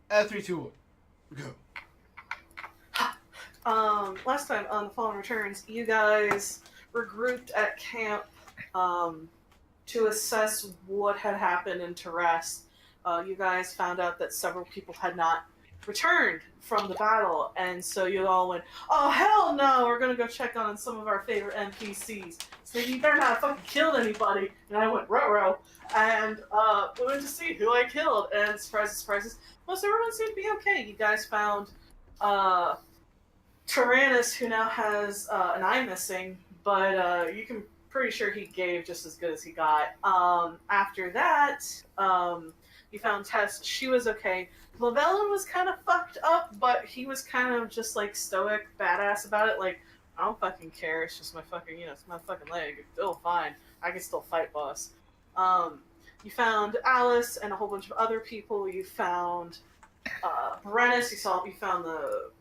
At 3, 2, 1. Go. Last time on The Fallen Returns, you guys were grouped at camp to assess what had happened in Terrace. You guys found out that several people had not returned from the battle, and so you all went, "Oh hell no! We're gonna go check on some of our favorite NPCs." So you better not have fucking killed anybody. And I went ruh and we went to see who I killed. And surprises, surprises, most everyone seemed to be okay. You guys found Tyrannus, who now has an eye missing, but you can pretty sure he gave just as good as he got. After that, you found Tess. She was okay. Lavellin was kind of fucked up, but he was kind of just like stoic, badass about it. Like, I don't fucking care. It's just my fucking, it's my fucking leg. It's still fine. I can still fight, boss. You found Alice and a whole bunch of other people. You found Brennus. You found the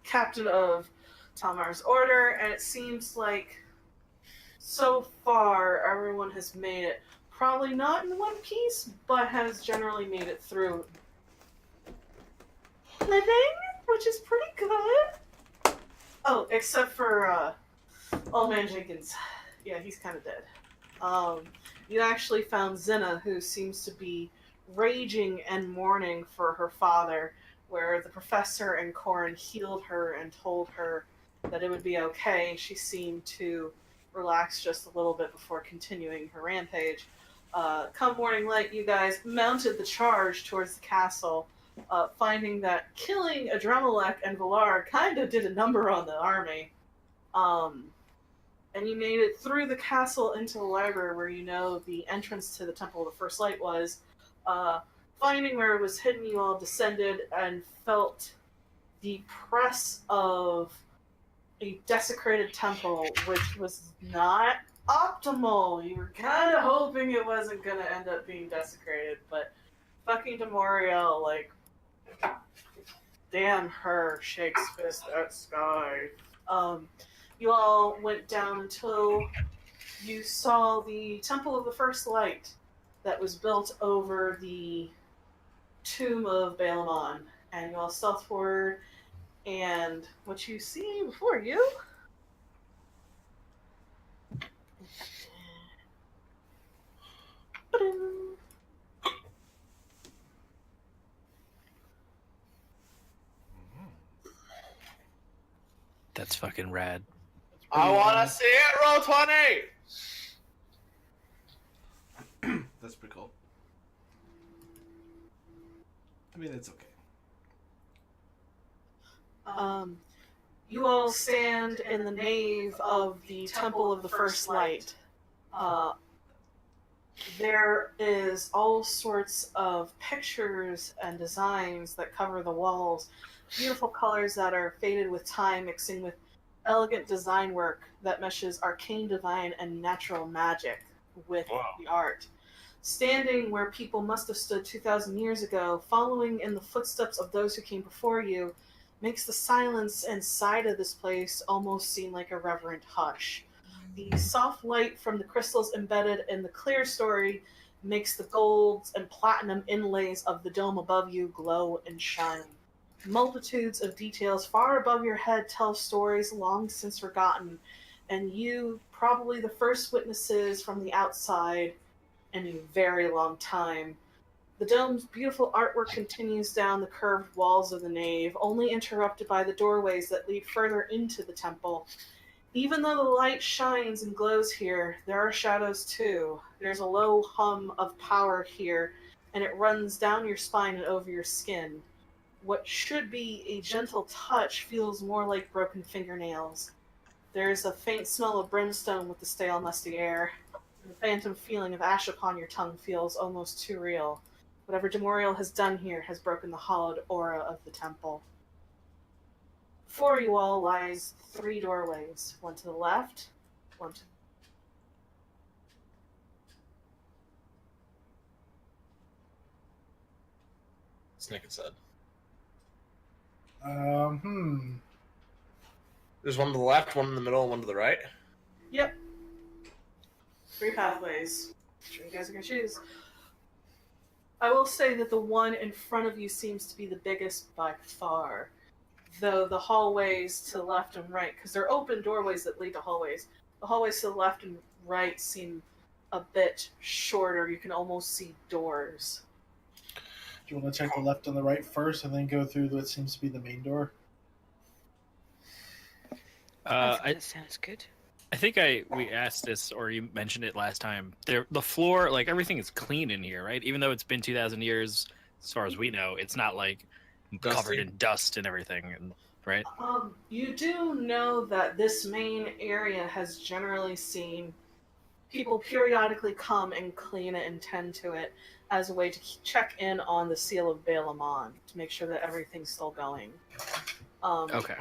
captain of Talmar's order, and it seems like so far everyone has made it. Probably not in one piece, but has generally made it through living, which is pretty good. Oh, except for Old Man Jenkins. Yeah, he's kind of dead. You actually found Zinna, who seems to be raging and mourning for her father, where the professor and Corin healed her and told her that it would be okay. She seemed to relax just a little bit before continuing her rampage. Come morning light, you guys mounted the charge towards the castle, finding that killing Adremelech and Valar kind of did a number on the army. And you made it through the castle into the library where you know the entrance to the Temple of the First Light was. Finding where it was hidden, you all descended and felt the press of a desecrated temple, which was not optimal. You were kind of hoping it wasn't going to end up being desecrated, but fucking Demoriel, like, damn her, shakes fist at sky. You all went down until you saw the Temple of the First Light that was built over the tomb of Balamon, and you all stealth forward, and what you see before you That's fucking rad. I want to see it. Roll 20. That's pretty cool. I mean, it's okay. You all stand in the nave of the Temple of the First Light. There is all sorts of pictures and designs that cover the walls. Beautiful colors that are faded with time, mixing with elegant design work that meshes arcane divine and natural magic with the art. Standing where people must have stood 2,000 years ago, following in the footsteps of those who came before you, makes the silence inside of this place almost seem like a reverent hush. The soft light from the crystals embedded in the clear story makes the golds and platinum inlays of the dome above you glow and shine. Multitudes of details far above your head tell stories long since forgotten, and you, probably the first witnesses from the outside in a very long time. The dome's beautiful artwork continues down the curved walls of the nave, only interrupted by the doorways that lead further into the temple. Even though the light shines and glows here, there are shadows too. There's a low hum of power here, and it runs down your spine and over your skin. What should be a gentle touch feels more like broken fingernails. There's a faint smell of brimstone with the stale, musty air. The phantom feeling of ash upon your tongue feels almost too real. Whatever Demoriel has done here has broken the hollowed aura of the temple. Before you all lies 3 doorways, one to the left, one to Snicket said. There's one to the left, one in the middle, and one to the right. Yep. 3 pathways. Which one you guys are gonna choose? I will say that the one in front of you seems to be the biggest by far, though the hallways to the left and right, because they're open doorways that lead to hallways, the hallways to the left and right seem a bit shorter. You can almost see doors. Do you want to check the left and the right first, and then go through what seems to be the main door? That sounds good. I think we asked this, or you mentioned it last time. The floor, like everything is clean in here, right? Even though it's been 2,000 years, as far as we know, it's not like covered in dust and everything, right? You do know that this main area has generally seen people periodically come and clean it and tend to it as a way to check in on the seal of Baalamon to make sure that everything's still going. Okay.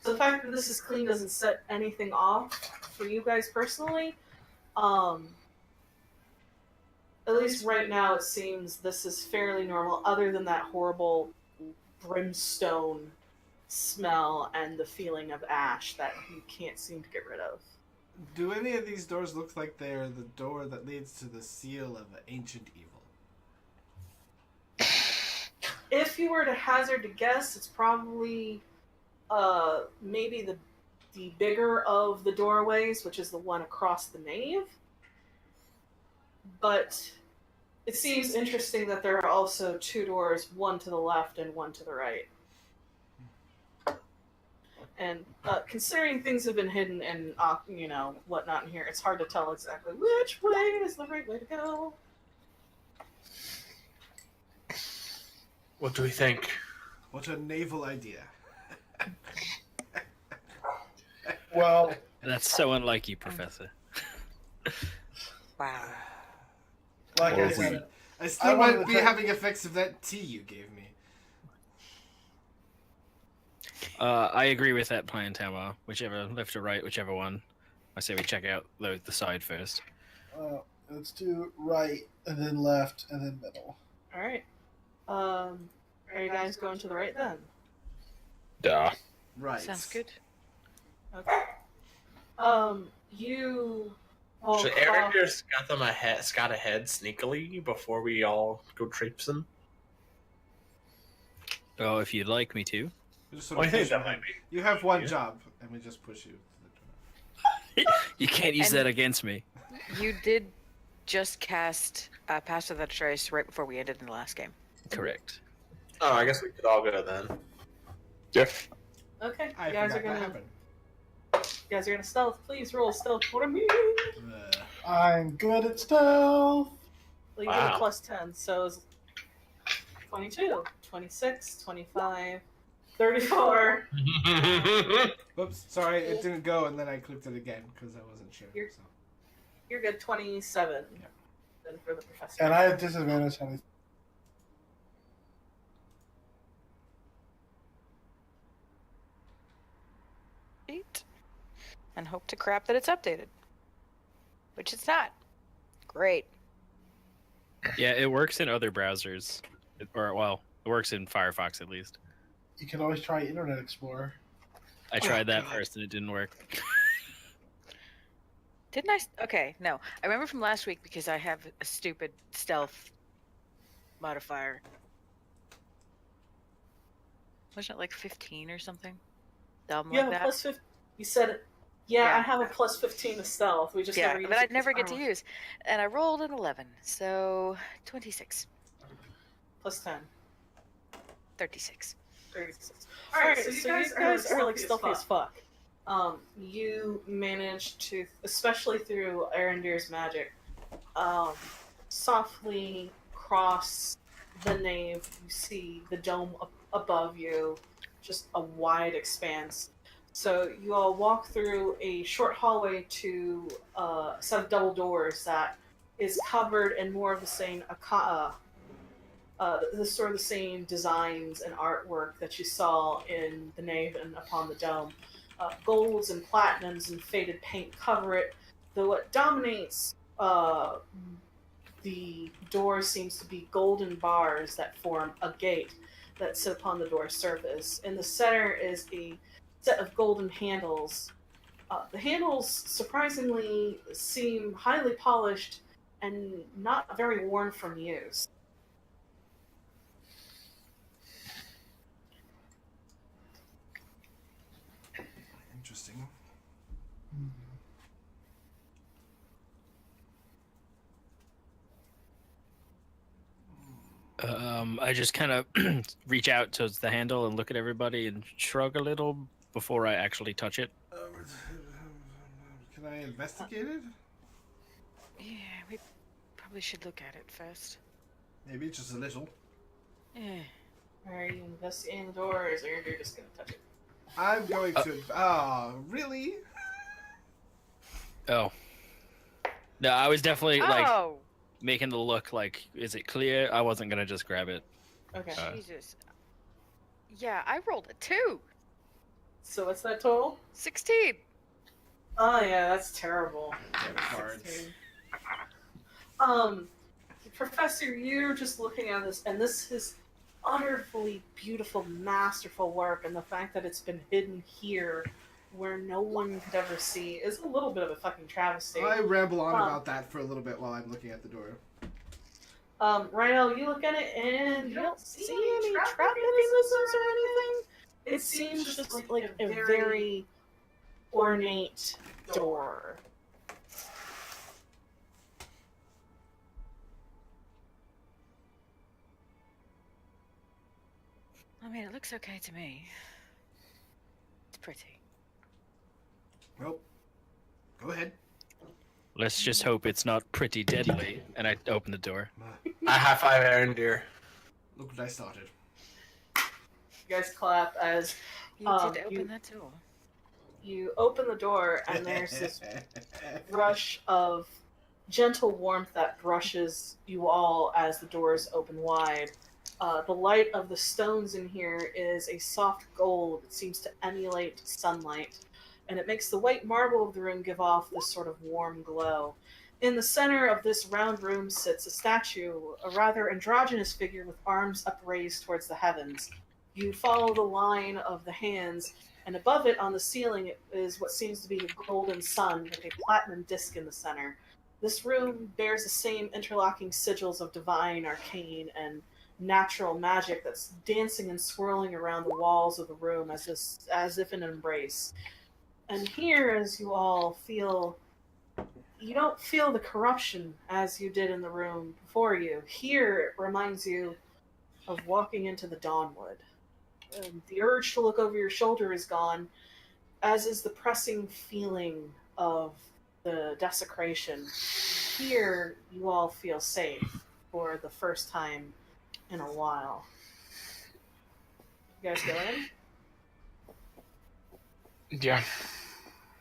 So the fact that this is clean doesn't set anything off for you guys personally. At least right now it seems this is fairly normal, other than that horrible brimstone smell and the feeling of ash that you can't seem to get rid of. Do any of these doors look like they are the door that leads to the seal of ancient evil? If you were to hazard to guess, it's probably maybe the bigger of the doorways, which is the one across the nave. But it seems interesting that there are also two doors, one to the left and one to the right. And considering things have been hidden and whatnot in here, it's hard to tell exactly which way is the right way to go. What do we think? What a naval idea. Well, That's so unlike you, Professor. Wow. like I Or said, I still I wanted might to be check- having effects of that tea you gave me. I agree with that plan, Tama. Whichever, left or right, whichever one. I say we check out the side first. let's do right, and then left, and then middle. Alright. Are you guys going to the right then? Duh. Right. Sounds good. Okay. You all Should cross- Aaron just scout ahead sneakily before we all go traipsing? Oh, if you'd like me to. We just sort of push you ahead. You have one job, and we just push you to the door. You can't use And- that against me. You did just cast Pass Without a Trace right before we ended in the last game. Correct. Oh, I guess we could all go then. Jeff. Okay, I you guys are forgot that gonna happened. stealth. Please roll stealth for me. I'm good at stealth. Well, you get a Wow. plus 10, so it's 22, 26, 25, 34. Whoops, sorry, it didn't go, and then I clicked it again because I wasn't sure. You're- So. You're good, 27. Yeah. Then for the professor. And I have disadvantage on it. Eight. And hope to crap that it's updated. Which it's not. Great. Yeah, it works in other browsers. It works in Firefox at least. You can always try Internet Explorer. I tried that God. first and it didn't work. Didn't I? Okay, no. I remember from last week because I have a stupid stealth modifier. Wasn't it like 15 or something? Dumb You like have a that? plus 15. You said it. Yeah, Yeah. I have a plus 15 to stealth. We just Yeah, never use but it I'd never 'cause get to armor. use. And I rolled an 11, so 26. Plus 10. 36. 36. Alright, so you guys are like stealthy as fuck. You manage to, especially through Arendir's magic, softly cross the nave. You see the dome above you, just a wide expanse. So you all walk through a short hallway to a set of double doors that is covered in more of the same the same designs and artwork that you saw in the nave and upon the dome. Golds and platinums and faded paint cover it. Though what dominates the door seems to be golden bars that form a gate that sit upon the door's surface. In the center is a set of golden handles. The handles surprisingly seem highly polished and not very worn from use. I just kind of reach out towards the handle and look at everybody and shrug a little before I actually touch it. Can I investigate it? Yeah, we probably should look at it first. Maybe just a little. Yeah. Are you investigating the doors, or you're just gonna touch it? I'm going to. Ah, really? Oh. No, I was definitely like Oh, making the look like, is it clear? I wasn't gonna just grab it. Okay. Jesus. Yeah, I rolled a 2. So what's that total? 16. Oh yeah, that's terrible. Cards. 16. Professor, you're just looking at this, and this is utterly beautiful, masterful work, and the fact that it's been hidden here where no one could ever see is a little bit of a fucking travesty. I ramble on about that for a little bit while I'm looking at the door. Rhino, you look at it and you don't see any trap mechanisms or anything. It seems just like a very ornate door. I mean, it looks okay to me. It's pretty. Well, go ahead. Let's just hope it's not pretty deadly. And I open the door. I high five Aaron Deer. Look what I started. You guys clap as You did open that door. you open the door, and there's this rush of gentle warmth that brushes you all as the doors open wide. The light of the stones in here is a soft gold that seems to emulate sunlight, and it makes the white marble of the room give off this sort of warm glow. In the center of this round room sits a statue, a rather androgynous figure with arms upraised towards the heavens. You follow the line of the hands, and above it on the ceiling is what seems to be a golden sun with a platinum disc in the center. This room bears the same interlocking sigils of divine, arcane, and natural magic that's dancing and swirling around the walls of the room as if in an embrace. And here, as you all feel, you don't feel the corruption as you did in the room before you. Here, it reminds you of walking into the Dawnwood. The urge to look over your shoulder is gone, as is the pressing feeling of the desecration. Here, you all feel safe for the first time in a while. You guys go in? Yeah.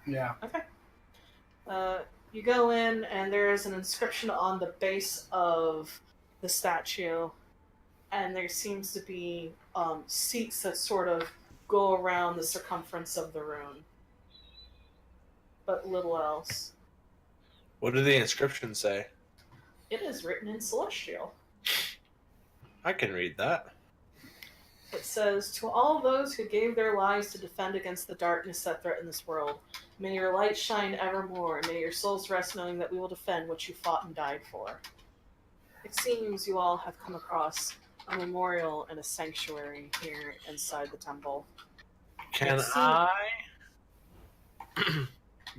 Yeah. Okay. You go in, and there is an inscription on the base of the statue, and there seems to be seats that sort of go around the circumference of the room. But little else. What did the inscription say? It is written in Celestial. I can read that. It says, "To all those who gave their lives to defend against the darkness that threaten this world, may your light shine evermore, and may your souls rest knowing that we will defend what you fought and died for." It seems you all have come across a memorial and a sanctuary here inside the temple. Can Let's see. I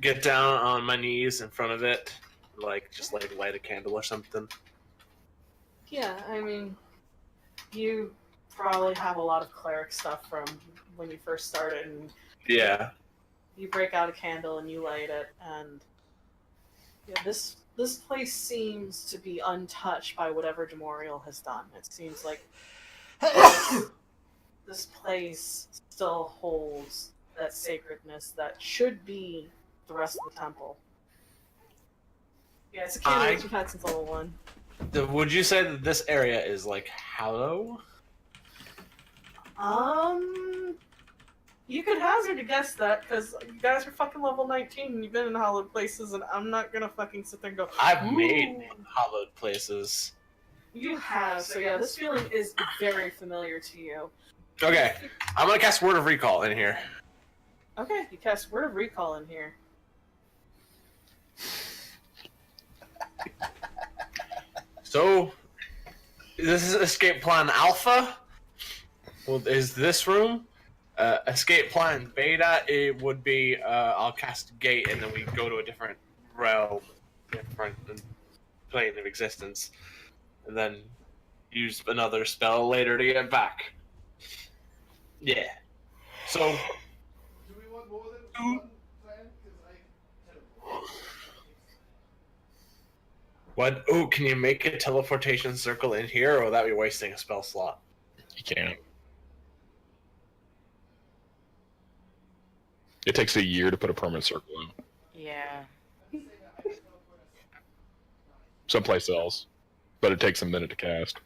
get down on my knees in front of it, just light a candle or something? Yeah, I mean, you probably have a lot of cleric stuff from when you first started, and Yeah. you break out a candle and you light it, and yeah, this place seems to be untouched by whatever Demorial has done. It seems like this place still holds that sacredness that should be the rest of the temple. Yeah, it's a candle that you've had since level 1. Would you say that this area is hollow? You could hazard a guess that, because you guys are fucking level 19 and you've been in hollowed places, and I'm not gonna fucking sit there and go, I've "Ooh." made hollowed places. You have, so yeah, this feeling is very familiar to you. Okay, I'm gonna cast Word of Recall in here. Okay, you cast Word of Recall in here. So, this is Escape Plan Alpha. Well, is this room? Escape Plan Beta, it would be, I'll cast Gate and then we go to a different realm, different plane of existence. And then use another spell later to get back. Yeah. So, Do we want more than one plan? what? Oh, can you make a teleportation circle in here, or will that be wasting a spell slot? You can't. It takes a year to put a permanent circle in. Yeah. Someplace else. But it takes a minute to cast.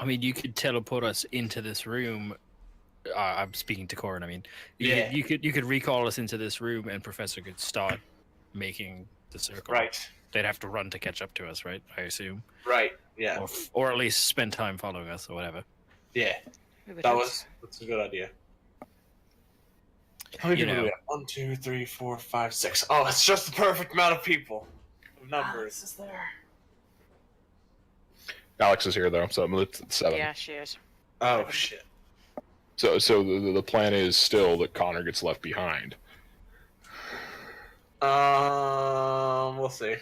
I mean, you could teleport us into this room. I'm speaking to Corin. I mean, Yeah. you could recall us into this room, and Professor could start making the circle. Right. They'd have to run to catch up to us, right? I assume, Right. Yeah. or at least spend time following us, or whatever. Yeah. Maybe That's a good idea. How many You people do know. we have? 1, 2, 3, 4, 5, 6. Oh, it's just the perfect amount of people. Numbers. Alex is there. Alex is here though, so it's 7. Yeah, she is. Oh shit. So the plan is still that Connor gets left behind. We'll see.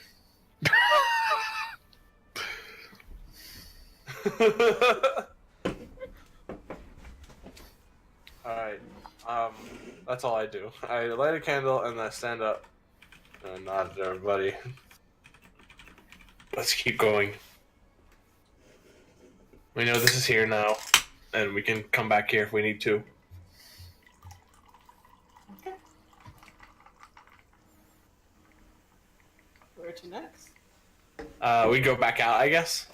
Alright. That's all I do. I light a candle and I stand up and nod at everybody. Let's keep going. We know this is here now, and we can come back here if we need to. Okay. Where to next? We go back out, I guess.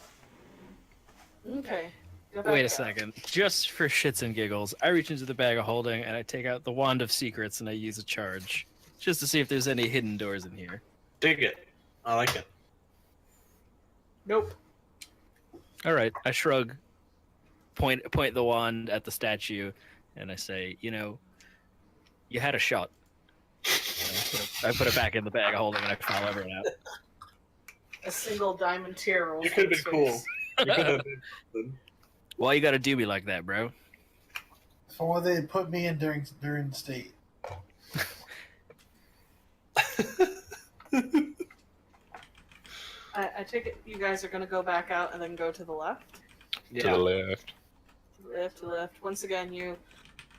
Okay. Go back Wait a out. second. Just for shits and giggles, I reach into the bag of holding and I take out the wand of secrets and I use a charge, just to see if there's any hidden doors in here. Dig it. I like it. Nope. All right, I shrug, point the wand at the statue, and I say, you know, you had a shot. I put it back in the bag of holding, and I follow everyone out. A single diamond tear rolls You could have from been his cool. face. You could have been. Why you gotta do me like that, bro? For what they put me in during the state. I take it you guys are going to go back out and then go to the left? To the Yeah. left. To the left. Once again, you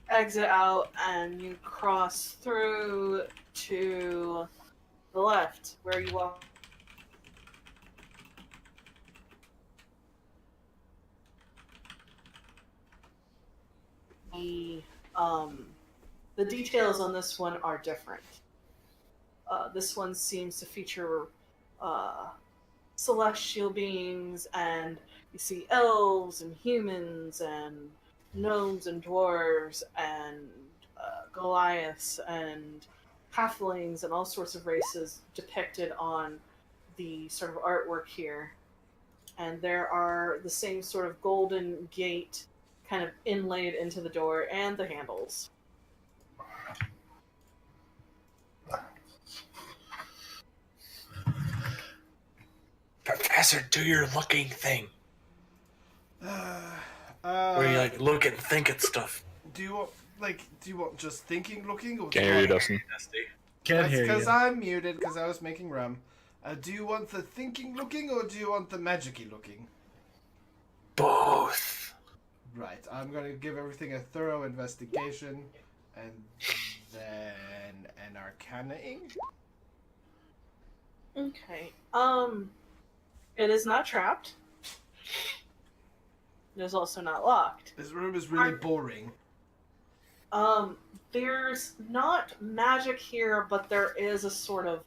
exit out and you cross through to the left, where you walk. The details on this one are different. This one seems to feature celestial beings, and you see elves and humans and gnomes and dwarves and Goliaths and halflings and all sorts of races depicted on the sort of artwork here. And there are the same sort of golden gate kind of inlaid into the door and the handles. Professor, do your looking thing. Where you like look and think at stuff. Do you want just thinking looking or Can't hear you, Dustin. Can't hear because you. I'm muted because I was making rum. Do you want the thinking looking or do you want the magicy looking? Both. Right, I'm going to give everything a thorough investigation and then an arcana-ing. Okay. It is not trapped. It is also not locked. This room is really boring. There's not magic here, but there is a sort of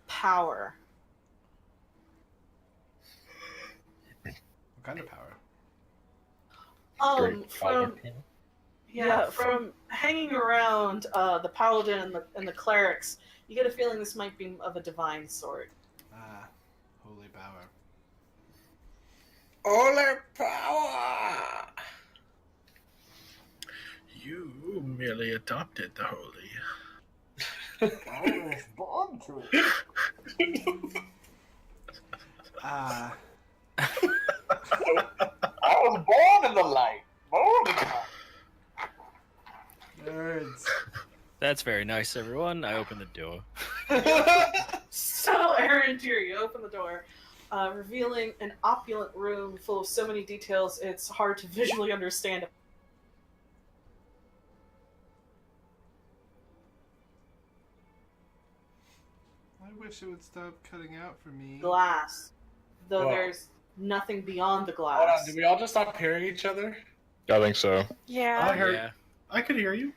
power. What kind of power? From hanging around the paladin and the clerics, you get a feeling this might be of a divine sort. Ah, holy power. Holy power. You merely adopted the holy. I was born to it. Ah. I was born in the light. Born in Nerds. That's very nice, everyone. I open the door. So, Aaron, you open the door. revealing an opulent room full of so many details it's hard to visually understand. I wish it would stop cutting out for me. Glass, though Whoa. there's nothing beyond the glass. Hold on, did we all just stop hearing each other? I think so. Yeah. I heard. Yeah. I could hear you.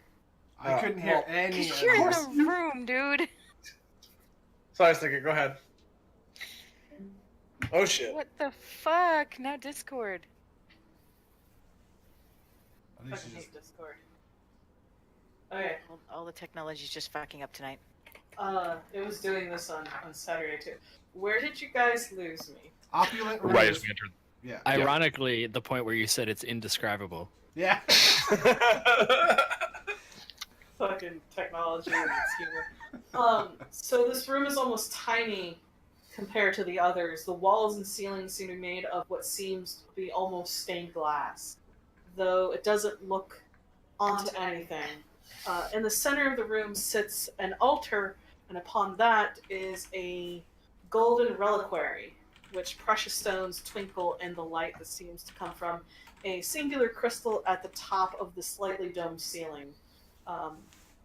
I couldn't hear well, any. Because of you're in this. the room, dude. Sorry, Sticker, go ahead. Oh shit. What the fuck? Now Discord. I I think fucking she just hate Discord. Okay, All the technology's just fucking up tonight. it was doing this on Saturday too. Where did you guys lose me? opulent room. Right as we entered. Yeah. Ironically, the point where you said it's indescribable. Yeah. Fucking technology and its humor. So this room is almost tiny compared to the others. The walls and ceilings seem to be made of what seems to be almost stained glass, though it doesn't look onto anything. In the center of the room sits an altar, and upon that is a golden reliquary, which precious stones twinkle in the light that seems to come from a singular crystal at the top of the slightly domed ceiling.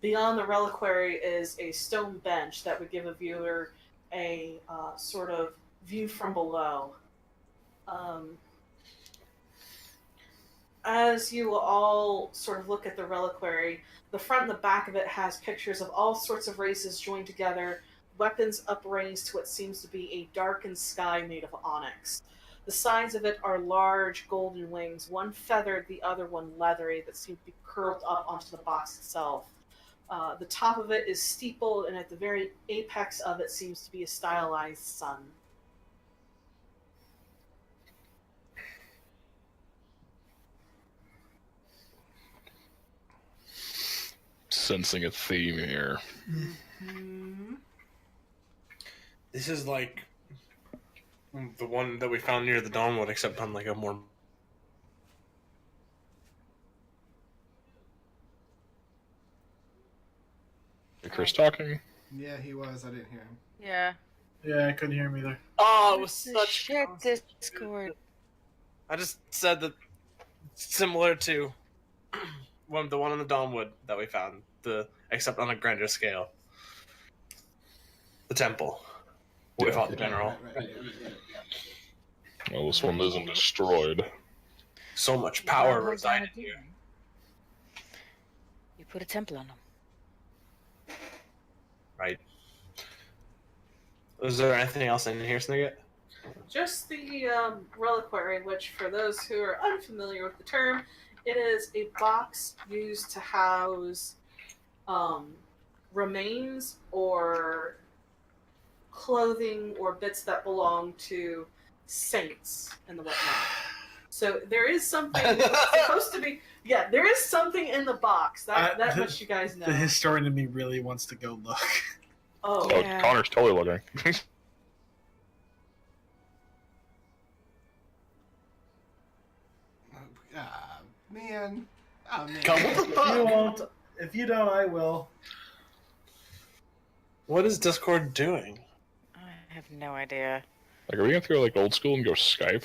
Beyond the reliquary is a stone bench that would give a viewer a sort of view from below. As you all sort of look at the reliquary, the front and the back of it has pictures of all sorts of races joined together, weapons upraised to what seems to be a darkened sky made of onyx. The sides of it are large golden wings, one feathered, the other one leathery, that seem to be curled up onto the box itself. The top of it is steepled, and at the very apex of it seems to be a stylized sun. Sensing a theme here. Hmm. This is like the one that we found near the Dawnwood, except on like a more. Is Chris talking? Yeah, he was. I didn't hear him. Yeah. Yeah, I couldn't hear him either. Oh, it was Shit, such. Discord. I just said that similar to the one on the Dawnwood that we found, except on a grander scale. The temple. What we Yeah. fought the general. Right. Well, this one isn't destroyed. So much power What was I resided gonna do? here. You put a temple on them. Right. Was there anything else in here, Snigget? Just the reliquary, which, for those who are unfamiliar with the term, it is a box used to house remains or clothing or bits that belong to saints and the whatnot. So there is something supposed to be. Yeah, there is something in the box. That much you guys know. The historian in me really wants to go look. Oh, Oh, Yeah. Connor's totally looking. Man. Oh, man. Come on. If you won't, if you don't, I will. What is Discord doing? I have no idea. Like, are we gonna go like old school and go Skype?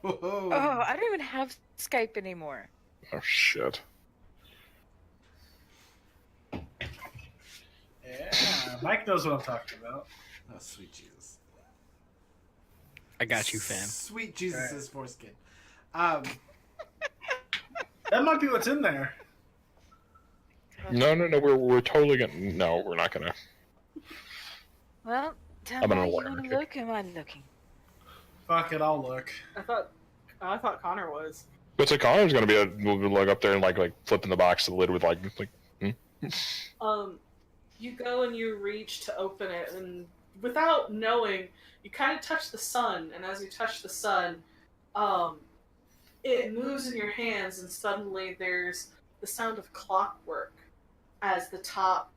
Whoa. Oh, I don't even have Skype anymore. Oh shit. Yeah, Mike knows what I'm talking about. Oh, sweet Jesus. I got you, fam. Sweet Jesus' Right. foreskin. That might be what's in there. No, we're totally gonna. No, we're not gonna. Well, tell I'm me an how you alarm want to kick. look. Am I looking? Fuck it, I'll look. I thought Connor was. But so Connor's gonna be like up there and like flipping the box to the lid with like. You go and you reach to open it, and without knowing, you kind of touch the sun, and as you touch the sun, it moves in your hands, and suddenly there's the sound of clockwork as the top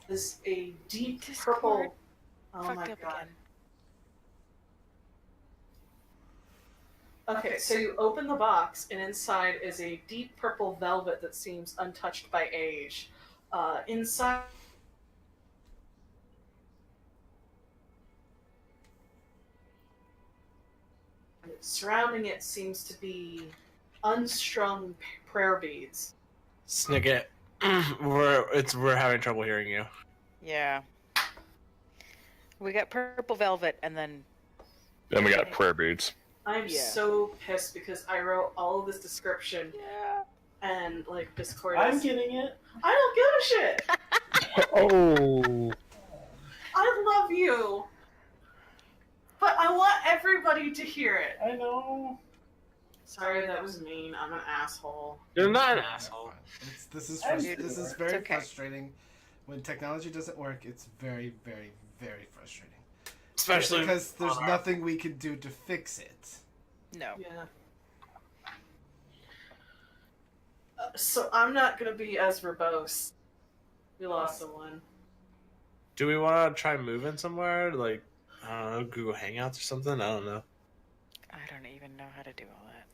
is a deep Discord Okay, so you open the box, and inside is a deep purple velvet that seems untouched by age. Inside, surrounding it seems to be unstrung prayer beads. Snicket, we're having trouble hearing you. Yeah. We got purple velvet, and then Then we got prayer beads. I'm Yeah. so pissed because I wrote all of this description yeah. and like Discord. I'm getting it. I don't give a shit. Oh. I love you, but I want everybody to hear it. I know. Sorry, that was mean. I'm an asshole. You're not an asshole. This is I'm- this is very okay. frustrating. When technology doesn't work, it's very, very, very frustrating. Especially because there's on our- nothing we can do to fix it. No. Yeah. So I'm not gonna be as verbose. We lost someone. Do we want to try moving somewhere? Like, I don't know, Google Hangouts or something? I don't know. I don't even know how to do all that.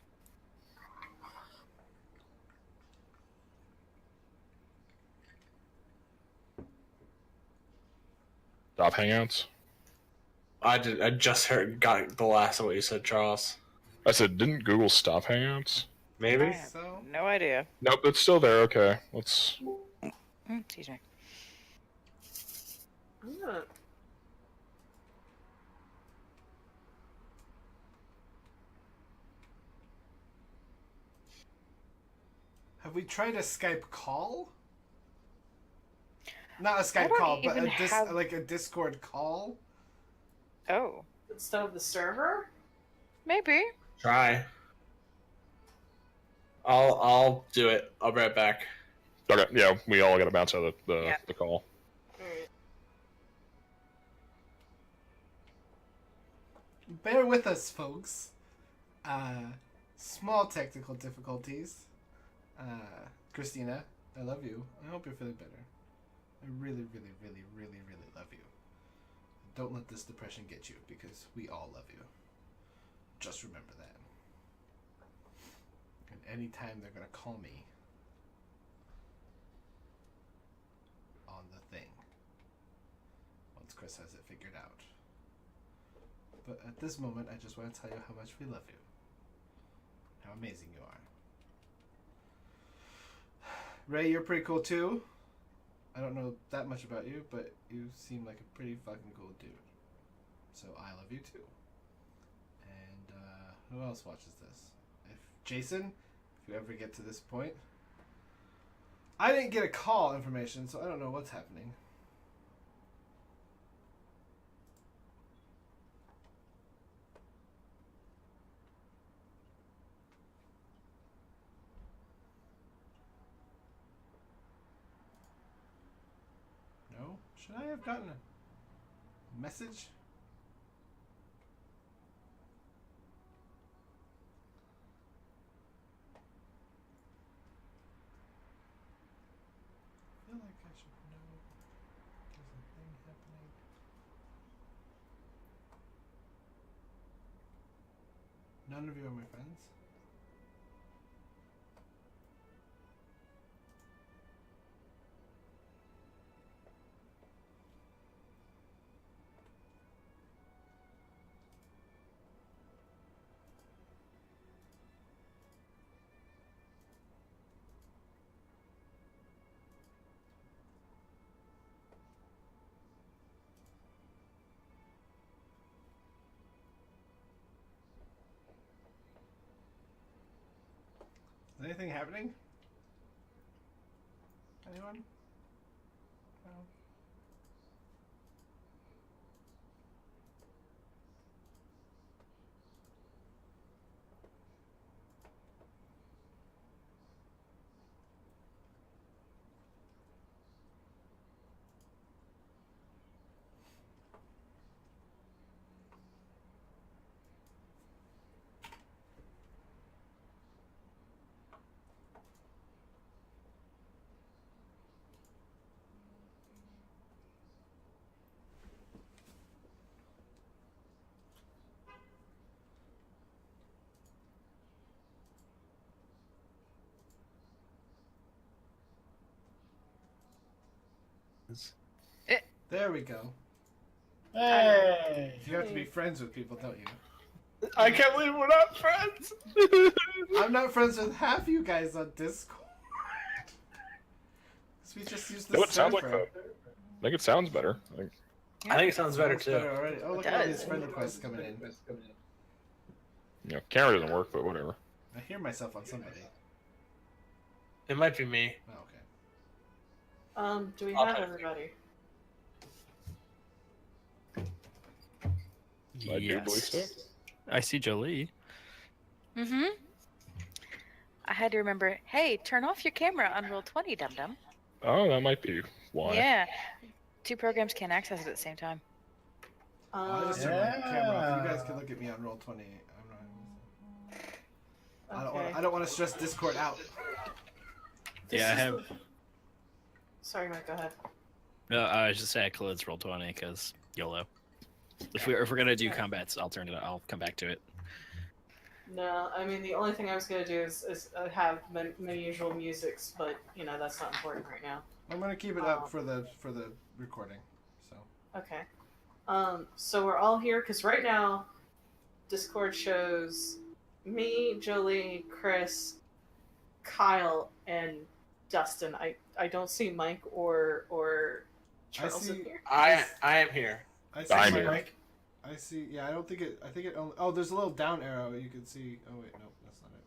Stop hangouts. I just got the last of what you said, Charles. I said, didn't Google stop hangouts? I Maybe? have So no idea. Nope, it's still there. Okay, let's. Excuse me. I'm gonna. have we tried a Skype call? Not a I Skype don't call, but even have- like a Discord call. Oh, Instead of the server? maybe. Try. I'll do it. I'll be right back. Okay, yeah, we all got to bounce out of Yeah. the call. Alright. Bear with us, folks. Small technical difficulties. Christina, I love you. I hope you're feeling better. I really, really, really, really, really love you. Don't let this depression get you, because we all love you. Just remember that. And anytime they're gonna call me on the thing, once Chris has it figured out. But at this moment, I just want to tell you how much we love you. How amazing you are. Ray, you're pretty cool too. I don't know that much about you, but you seem like a pretty fucking cool dude. So I love you too. And who else watches this? If Jason, if you ever get to this point. I didn't get a call information, so I don't know what's happening. No? Should I have gotten a message? I feel like I should know there's a thing happening. None of you are my friends. Is anything happening? Anyone? No. friends. There we go. Hey! You have to be friends with people, don't you? I can't believe we're not friends. I'm not friends with half you guys on Discord. So we just use the That would sound like server. I think it sounds better. I think it sounds better Sounds too. better already. Oh, look It at all does. these friend requests coming in. Camera doesn't work, but whatever. I hear myself on somebody. It might be me. Oh, okay. Do we I'll have try to everybody? I do believe so. I see Jolie. Mm-hmm. I had to remember, hey, turn off your camera on roll 20, dum-dum. Oh, that might be why. Yeah. 2 programs can't access it at the same time. I just turned my camera off. You guys can look at me on roll 20. Okay. I don't want to stress Discord out. This Yeah, I is have. the- Sorry, Mike. Go ahead. No, I was just saying clothes roll 20 because YOLO. If we're gonna do combats, I'll turn it. I'll come back to it. No, I mean the only thing I was gonna do is have my usual musics, but you know that's not important right now. I'm gonna keep it up for the recording. So Okay. So we're all here because right now, Discord shows me, Jolie, Chris, Kyle, and Dustin. I don't see Mike or Charles in see- here. I am here. I see I'm my here. mic. I see. Yeah, I don't think it. I think it only. Oh, there's a little down arrow. You can see. Oh wait, no, that's not it.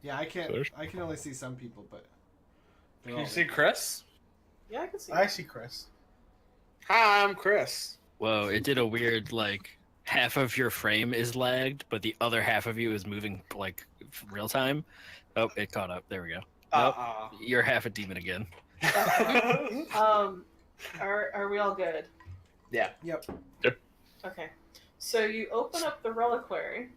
Yeah, I can't. There's- I can only see some people, but. they're Can you all- see Chris? Yeah, I can see. I see Chris. Hi, I'm Chris. Whoa! It did a weird half of your frame is lagged, but the other half of you is moving real time. Oh, it caught up. There we go. Nope. You're half a demon again. Are we all good? Yeah. Yep. Okay. So you open up the reliquary,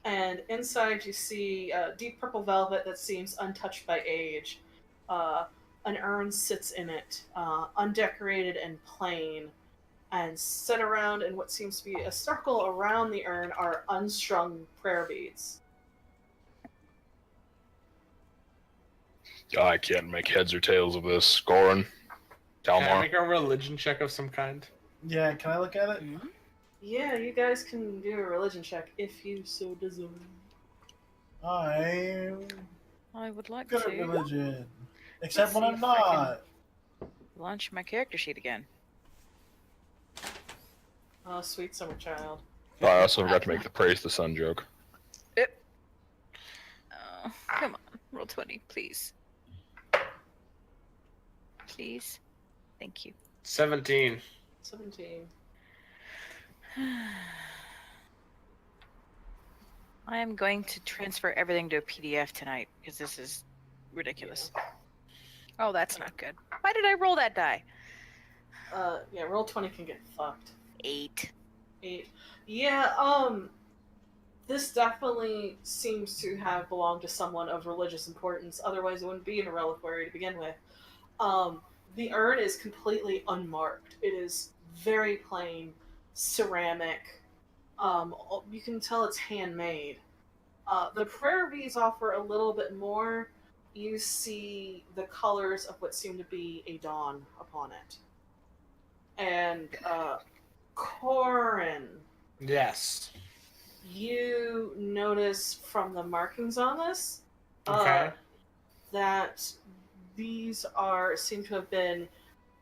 and inside you see deep purple velvet that seems untouched by age. An urn sits in it, undecorated and plain, and set around in what seems to be a circle around the urn are unstrung prayer beads. I can't make heads or tails of this. Goran, Can I Talmar. make a religion check of some kind? Yeah, can I look at it? Yeah, you guys can do a religion check if you so desire. I'm I would like good at to religion. Except Let's when see I'm if I can- not. launch my character sheet again. Oh, sweet summer child. Oh, I also forgot to make the praise the sun joke. Oh, come on. Roll 20, please. Please. Thank you. 17. 17. I am going to transfer everything to a PDF tonight because this is ridiculous. Oh, that's not good. Why did I roll that die? Yeah, roll 20 can get fucked. 8. 8. Yeah, this definitely seems to have belonged to someone of religious importance, otherwise it wouldn't be in a reliquary to begin with. The urn is completely unmarked. It is very plain, ceramic. You can tell it's handmade. The prayer beads offer a little bit more. You see the colors of what seem to be a dawn upon it. And, Corin, Yes. you notice from the markings on this Okay. that these seem to have been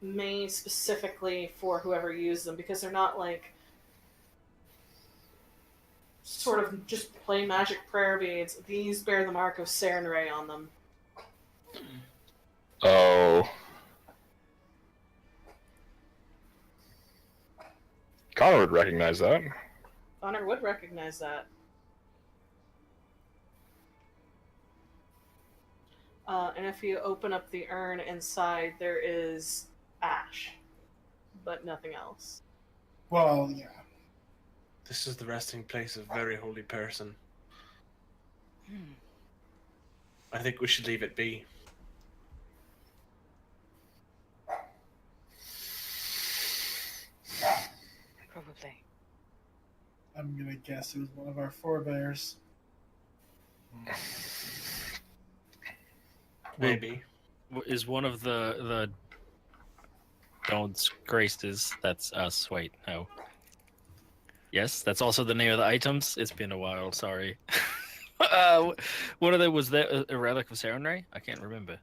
made specifically for whoever used them because they're not like sort of just plain magic prayer beads. These bear the mark of Sarenrae on them. Oh. Connor would recognize that. Connor would recognize that. And if you open up the urn inside, there is ash, but nothing else. Well, yeah. This is the resting place of a very holy person. I think we should leave it be. Probably. I'm gonna guess it was one of our forebears. Maybe. Is one of the Stone's Graces. That's us. Wait, no. Yes, that's also the name of the items. It's been a while. Sorry. One of them was that a relic of Sarenrae? I can't remember.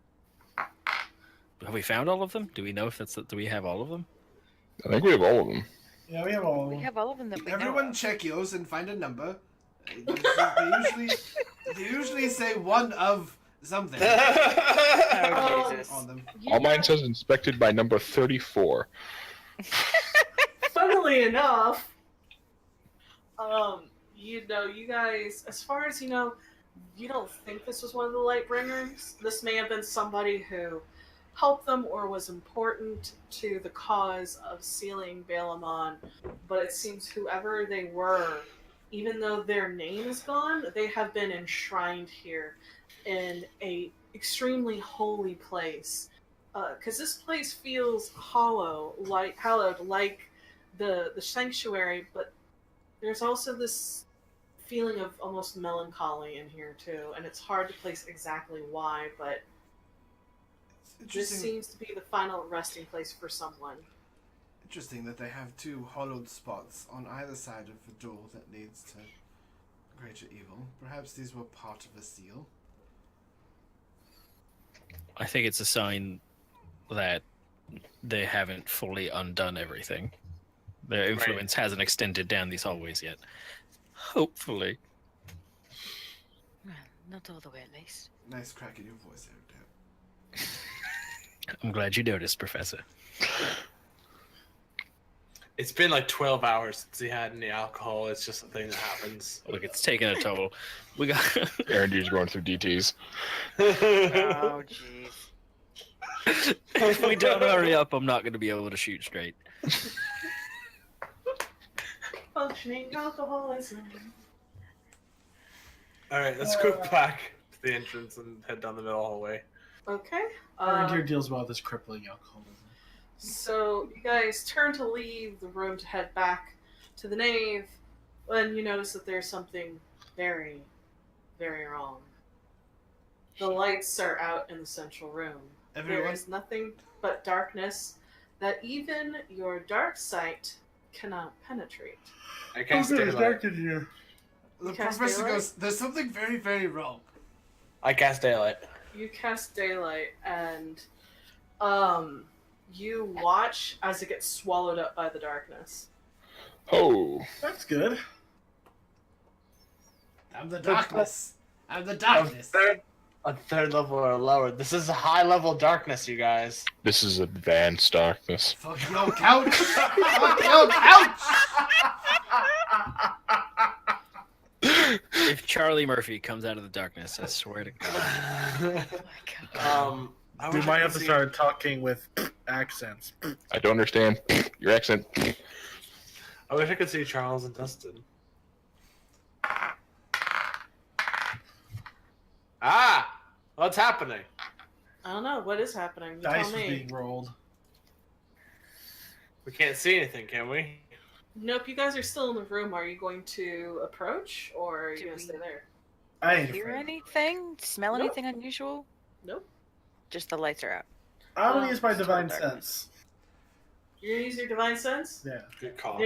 Have we found all of them? Do we know if that's? Do we have all of them? I think we have all of them. Yeah, we have all of We them. have all of them that we know Everyone of. check yours and find a number. They usually say one of something Oh, Jesus. on them. You All know- mine says inspected by number 34. Funnily enough, you guys, as far as you know, you don't think this was one of the Lightbringers. This may have been somebody who helped them or was important to the cause of sealing Balamon, but it seems whoever they were, even though their name is gone, they have been enshrined here in a extremely holy place. Because this place feels hallowed like the sanctuary, but there's also this feeling of almost melancholy in here too, and it's hard to place exactly why, but It's this interesting, seems to be the final resting place for someone. interesting that they have two hollowed spots on either side of the door that leads to greater evil. Perhaps these were part of a seal. I think it's a sign that they haven't fully undone everything. Their influence hasn't extended down these hallways yet. Hopefully. Well, not all the way, at least. Nice crack in your voice there, Dad. I'm glad you noticed, Professor. It's been like 12 hours since he had any alcohol. It's just a thing that happens. Look, it's taking a toll. We got. Aaron G's going through DTs. Oh, jeez. If we don't hurry up, I'm not going to be able to shoot straight. Functioning alcoholism. Alright, let's go back to the entrance and head down the middle hallway. Okay. Reindeer deals well with this crippling alcoholism. So you guys turn to leave the room to head back to the nave when you notice that there's something very, very wrong. The lights are out in the central room. There Everyone, is nothing but darkness that even your dark sight cannot penetrate. I can't stay daylight. in here. the Cast professor daylight? goes, there's something very, very wrong. I cast daylight. You cast daylight and you watch as it gets swallowed up by the darkness. Oh, That's good. I'm the darkness. I'm the darkness. A third level or lower. This is a high level darkness, you guys. this is advanced darkness. Fuck your couch! Fuck your couch! If Charlie Murphy comes out of the darkness, I swear to God. Oh, my God. I We wish I might could have to see- start talking with accents. I don't understand your accent. I wish I could see Charles and Dustin. Ah! What's happening? I don't know what is happening. You Dice tell was me. being rolled. We can't see anything, can we? Nope, you guys are still in the room. Are you going to approach or are you Do going we- to stay there? I ain't Hear afraid. anything? Smell Nope. anything unusual? Nope. Just the lights are out. I'm gonna Oh, use my total divine darkness. sense. You're going to use your divine sense? Yeah. Good call.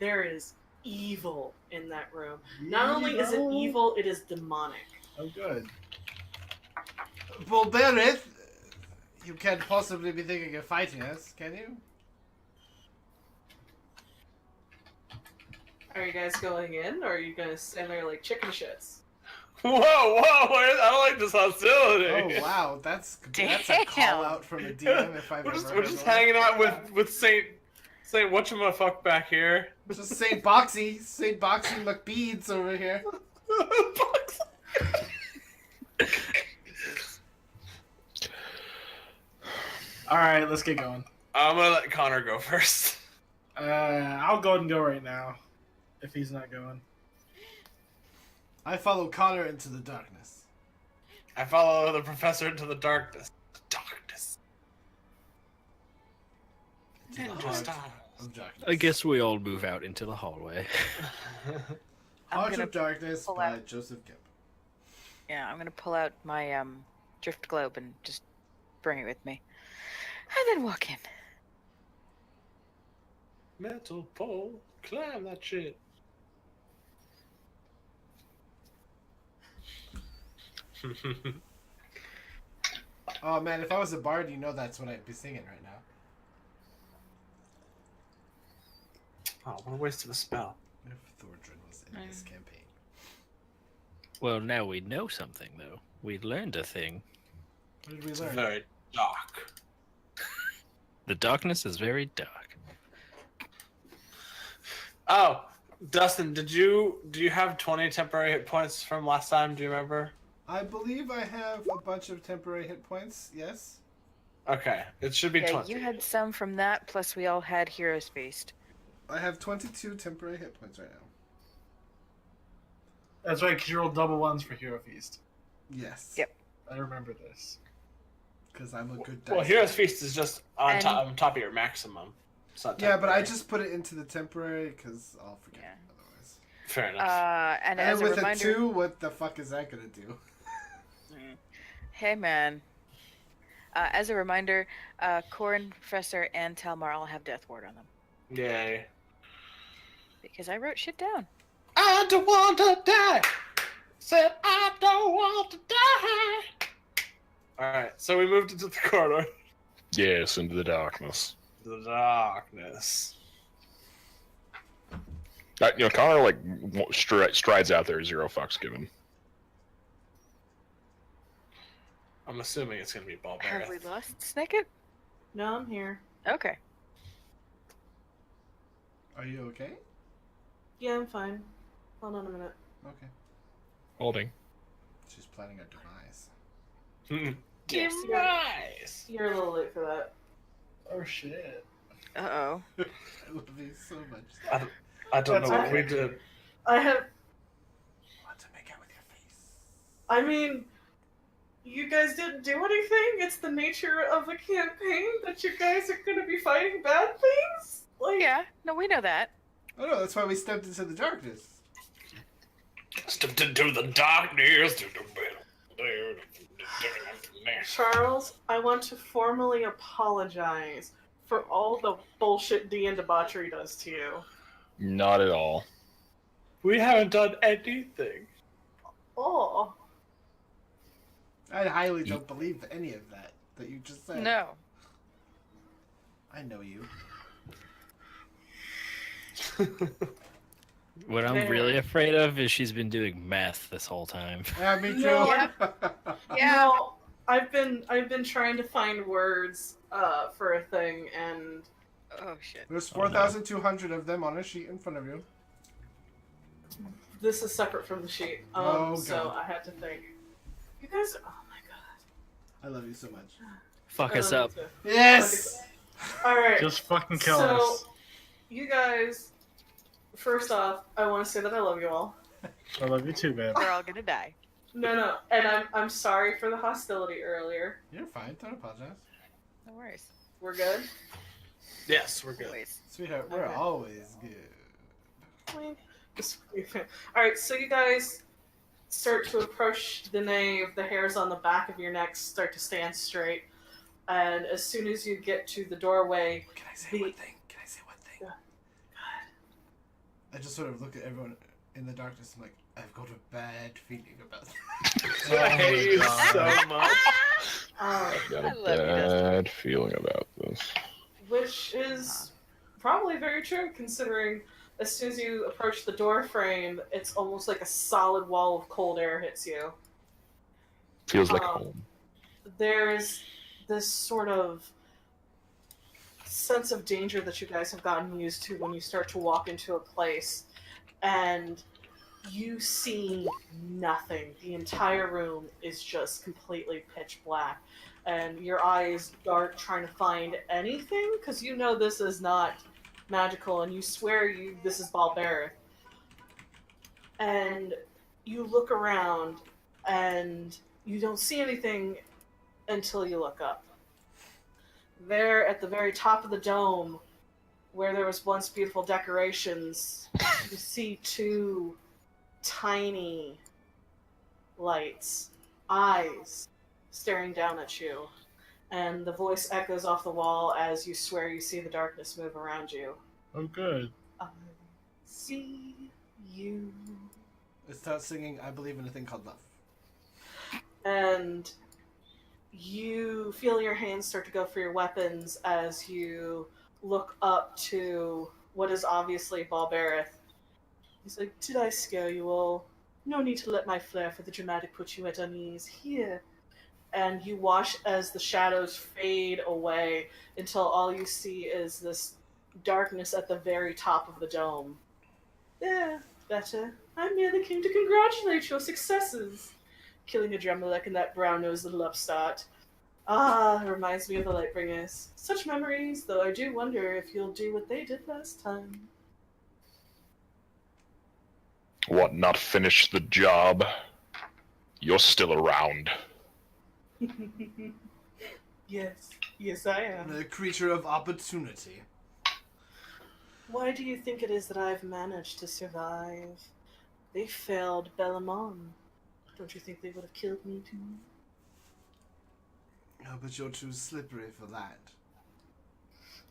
There is evil in that room. Not only is it evil, it is demonic. Oh, good. Bulberith, you can't possibly be thinking of fighting us, can you? Are you guys going in or are you going to stand there like chicken shits? Whoa, I don't like this hostility. Oh wow, that's a Damn. call out from a DM if I've We're ever just, heard we're just one. hanging out with Saint whatchamafuck back here. Just Saint Boxy McBeads over here. All right, let's get going. I'm gonna let Connor go first. I'll go ahead and go right now, if he's not going. I follow Connor into the darkness. I follow the professor into the darkness. The darkness. To the Just heart of darkness. I guess we all move out into the hallway. I'm Heart gonna of Darkness pull by out- Joseph Kemp. Yeah, I'm gonna pull out my drift globe and just bring it with me, and then walk in. Metal pole, climb that shit. Oh man, if I was a bard, you know that's what I'd be singing right now. Oh, what a waste of a spell. If Thordrin was in this campaign. Well, now we know something, though. We learned a thing. What did we It's learn? very dark. The darkness is very dark. Oh, Dustin, do you have 20 temporary hit points from last time? Do you remember? I believe I have a bunch of temporary hit points, yes? Okay, it should be Yeah, 20. you had some from that, plus we all had Heroes Feast. I have 22 temporary hit points right now. That's right, because you rolled double ones for Hero Feast. Yes. Yep. I remember this. Because I'm a good Well, dice Hero's guy. Feast is just on top of your maximum. It's not Yeah, but I temporary. just put it into the temporary because I'll forget Yeah. otherwise. Fair enough. And And as a with reminder, a 2, what the fuck is that gonna do? hey man. As a reminder, Corin, Professor, and Talmar all have Death Ward on them Yay. because I wrote shit down. I don't want to die. Said I don't want to die. Alright, so we moved into the corridor. Yes, into the darkness. The darkness. Connor like strides out there, 0 fucks given. I'm assuming it's gonna be Ball Have we Barrett. lost Snicket? No, I'm here. Okay. Are you okay? Yeah, I'm fine. Hold on a minute. Okay. Holding. She's planning a demise. Yes, Nice. You're a little late for that. Oh shit. Uh-oh. I love you so much. I don't know That's what okay. we did. I have. Want to make out with your face? I mean, you guys didn't do anything. It's the nature of a campaign that you guys are going to be fighting bad things. Like, Yeah, no, we know that. Oh no, that's why we stepped into the darkness. Stepped into the darkness. Charles, I want to formally apologize for all the bullshit D and debauchery does to you. Not at all. We haven't done anything. Oh, I highly don't believe any of that you just said. No. I know you. What I'm really afraid of is she's been doing meth this whole time. Yeah, me too. No. Yeah. No, I've been trying to find words for a thing, and Oh, shit. There's 4,200 of them on a sheet in front of you. this is separate from the sheet. Oh, So God. I had to think. You guys, oh my god. I love you so much. Fuck I us love up. you too. Yes! All right. Just fucking kill So, us. you guys, first off, I want to say that I love you all. I love you too, babe. We're all gonna die. No, and I'm sorry for the hostility earlier. You're fine. Don't apologize. No worries. We're good. Yes, we're good. Always. Sweetheart, we're Okay. always good. I mean, all right. So you guys start to approach the nave. The hairs on the back of your necks start to stand straight, and as soon as you get to the doorway, Can I say The- one thing? Can I say one thing? Yeah. I just sort of look at everyone in the darkness. I'm like, I've got a bad feeling about I hate you God. so much. I've got I a love you, Dustin. bad feeling about this. which is probably very true considering as soon as you approach the door frame, it's almost like a solid wall of cold air hits you. Feels like Um, home. There's this sort of sense of danger that you guys have gotten used to when you start to walk into a place and you see nothing. The entire room is just completely pitch black and your eyes dart trying to find anything because you know this is not magical and you swear this is Balberith. And you look around and you don't see anything until you look up. There at the very top of the dome, where there was once beautiful decorations, you see two tiny lights, eyes staring down at you. And the voice echoes off the wall as you swear you see the darkness move around you. Oh, good. I see you. It starts singing I Believe in a Thing Called Love. And you feel your hands start to go for your weapons as you look up to what is obviously Balberith. He's like, did I scare you all? No need to let my flair for the dramatic put you at unease. Here. And you watch as the shadows fade away until all you see is this darkness at the very top of the dome. Yeah, better. I merely came to congratulate your successes. Killing a Dremelech and that brown-nosed little upstart. Ah, it reminds me of the Lightbringers. Such memories, though I do wonder if you'll do what they did last time. What, not finish the job? You're still around. Yes I am. The creature of opportunity. Why do you think it is that I've managed to survive? They failed Bellamon. Don't you think they would have killed me too? Oh, but you're too slippery for that.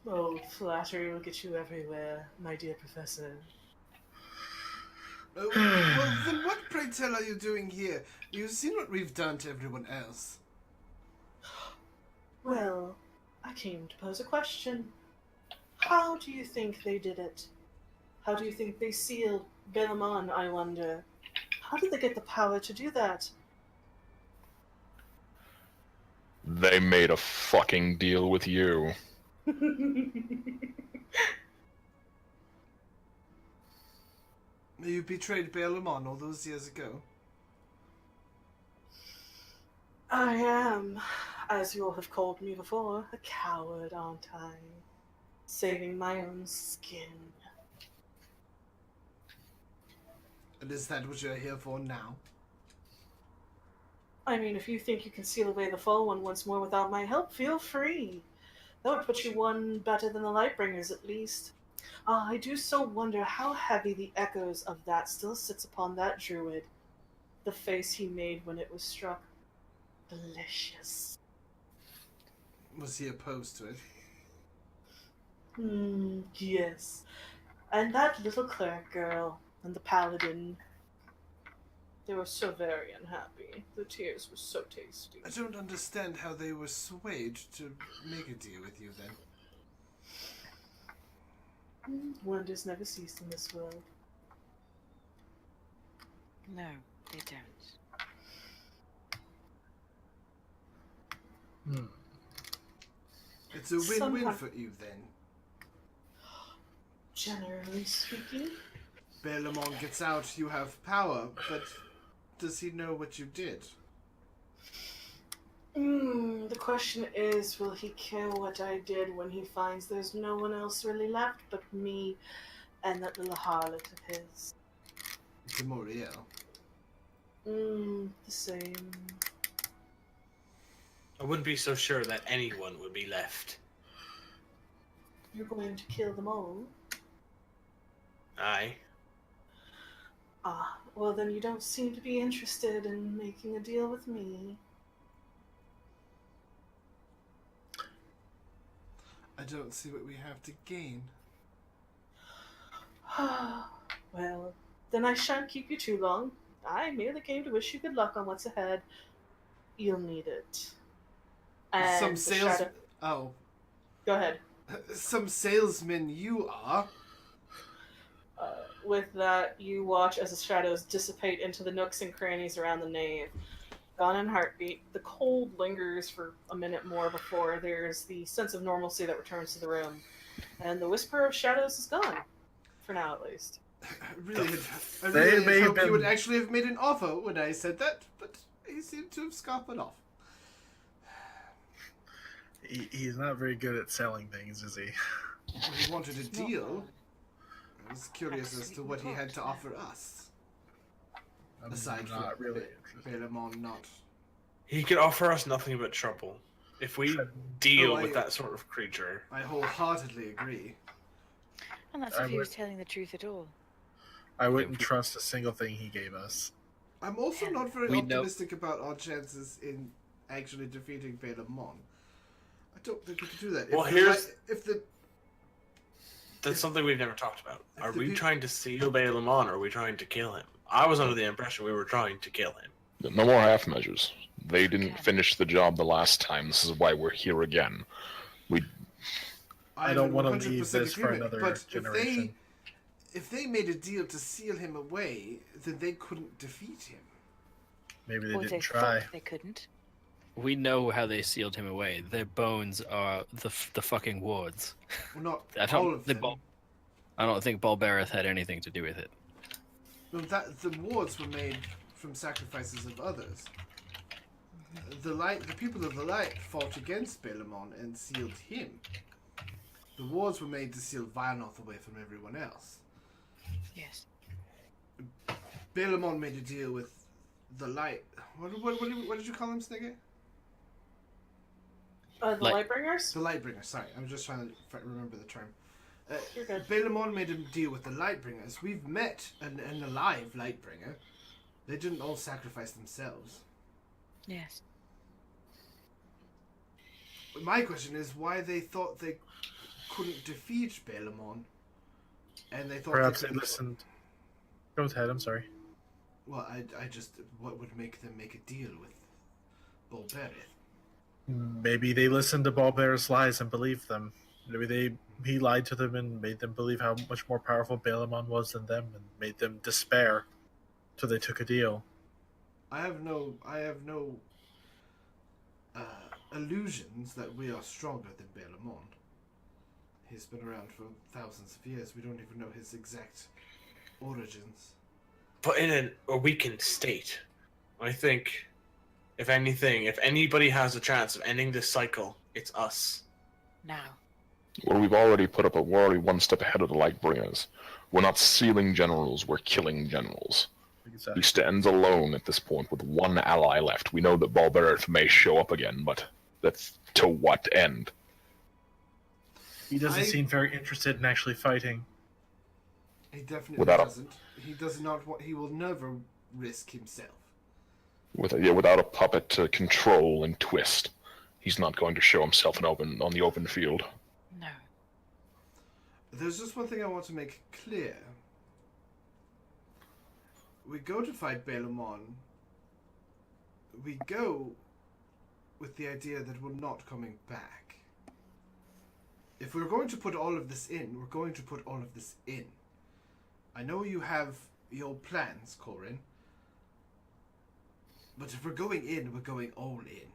Oh, flattery will get you everywhere, my dear professor. Oh, well, then what, pray tell, are you doing here? You've seen what we've done to everyone else. Well, I came to pose a question. How do you think they did it? How do you think they sealed Bellamon, I wonder? How did they get the power to do that? They made a fucking deal with you. You betrayed Bellamon all those years ago. I am, as you all have called me before, a coward, aren't I? Saving my own skin. And is that what you're here for now? I mean, if you think you can seal away the Fall One once more without my help, feel free. That would put you one better than the Lightbringers, at least. Ah, I do so wonder how heavy the echoes of that still sits upon that druid. The face he made when it was struck. Delicious. Was he opposed to it? Yes. And that little cleric girl, and the paladin. They were so very unhappy. The tears were so tasty. I don't understand how they were swayed to make a deal with you then. Wonders never cease in this world. No, they don't. It's a win-win Somehow- for you then. Generally speaking. Bellamon gets out, you have power, but does he know what you did? The question is, will he care what I did when he finds there's no one else really left but me and that little harlot of his? Demoriel. The same. I wouldn't be so sure that anyone would be left. You're going to kill them all? Aye. Ah, well then you don't seem to be interested in making a deal with me. I don't see what we have to gain. Well, then I shan't keep you too long. I merely came to wish you good luck on what's ahead. You'll need it. And Some the sales... shadow- Oh. Go ahead. Some salesman you are. With that, you watch as the shadows dissipate into the nooks and crannies around the nave. Gone in heartbeat, the cold lingers for a minute more before there's the sense of normalcy that returns to the room. And the whisper of shadows is gone. For now, at least. I really They had may have hoped you would been- actually have made an offer when I said that, but he seemed to have scoffed it off. He's not very good at selling things, is he? He wanted a Not deal. bad. I was curious as to what he had to offer us. I'm Aside not from really Bellamon not. He could offer us nothing but trouble. If we deal Oh, I- with that sort of creature. I wholeheartedly agree. Unless I if he was would- telling the truth at all. I wouldn't trust a single thing he gave us. I'm also not very We know- optimistic about our chances in actually defeating Bellamon. I don't think we can do that. Well, here's- if the That's something we've never talked about. If Are the we peop- trying to seal Balamon, or are we trying to kill him? I was under the impression we were trying to kill him. No more half measures. They didn't Okay. finish the job the last time. This is why we're here again. I don't am want to 100% leave this for agreement, another but generation. if they made a deal to seal him away, then they couldn't defeat him. Maybe they Or didn't they try. thought they couldn't. We know how they sealed him away. Their bones are the fucking wards. Well, not I don't all of think them. I don't think Balbereth had anything to do with it. No, the wards were made from sacrifices of others. The people of the light fought against Balamon and sealed him. The wards were made to seal Vianoth away from everyone else. Yes. Balamon made a deal with the light. What did you call him, Snigger? The Light- Lightbringers? The Lightbringer. Sorry, I'm just trying to remember the term. You're good. Balamon made a deal with the Lightbringers. We've met an alive Lightbringer. They didn't all sacrifice themselves. Yes. My question is why they thought they couldn't defeat Balamon, and they thought Perhaps they they could... listened. Go ahead, I'm sorry. Well, I just what would make them make a deal with Bolbereth? Maybe they listened to Balber's lies and believed them. Maybe he lied to them and made them believe how much more powerful Balamon was than them and made them despair. So they took a deal. I have no illusions that we are stronger than Balamon. He's been around for thousands of years. We don't even know his exact origins. But in a weakened state, I think, if anything, if anybody has a chance of ending this cycle, it's us. Now. Well, we're already one step ahead of the Lightbringers. We're not sealing generals, we're killing generals. Exactly. We stand alone at this point with one ally left. We know that Balbereth may show up again, but that's to what end? He doesn't seem very interested in actually fighting. He definitely Without a- doesn't. He does not. He will never risk himself. Without a puppet to control and twist, he's not going to show himself on the open field. No. There's just one thing I want to make clear. We go to fight Balamon. We go with the idea that we're not coming back. If we're going to put all of this in, we're going to put all of this in. I know you have your plans, Corin. But if we're going in, we're going all in.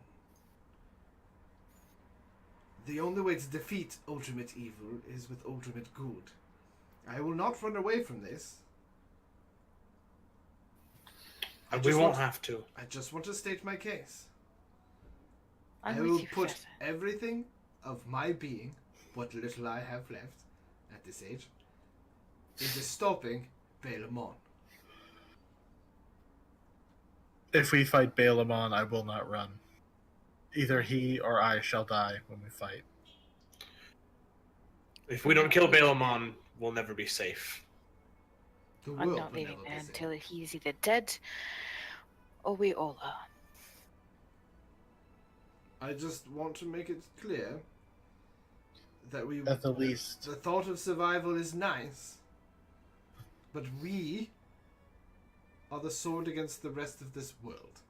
The only way to defeat ultimate evil is with ultimate good. I will not run away from this. And we won't have to. I just want to state my case. I'm I with will you, put Professor. everything of my being, what little I have left at this age, into stopping Balamon. If we fight Balamon, I will not run. Either he or I shall die when we fight. If we don't kill Balamon, we'll never be safe. The I'm world not will leaving never be there safe. until he's either dead or we all are. I just want to make it clear that we, At the least. the thought of survival is nice, but we are the sword against the rest of this world.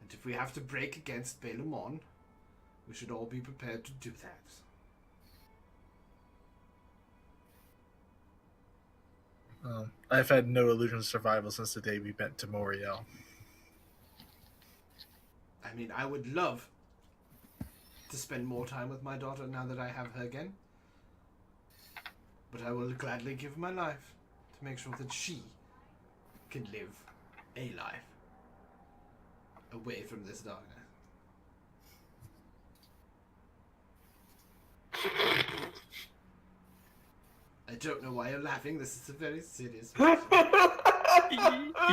And if we have to break against Balamon, we should all be prepared to do that. I've had no illusion of survival since the day we went to Moriel. I mean, I would love to spend more time with my daughter now that I have her again. But I will gladly give my life to make sure that she can live a life away from this darkness. I don't know why you're laughing. This is a very serious matter.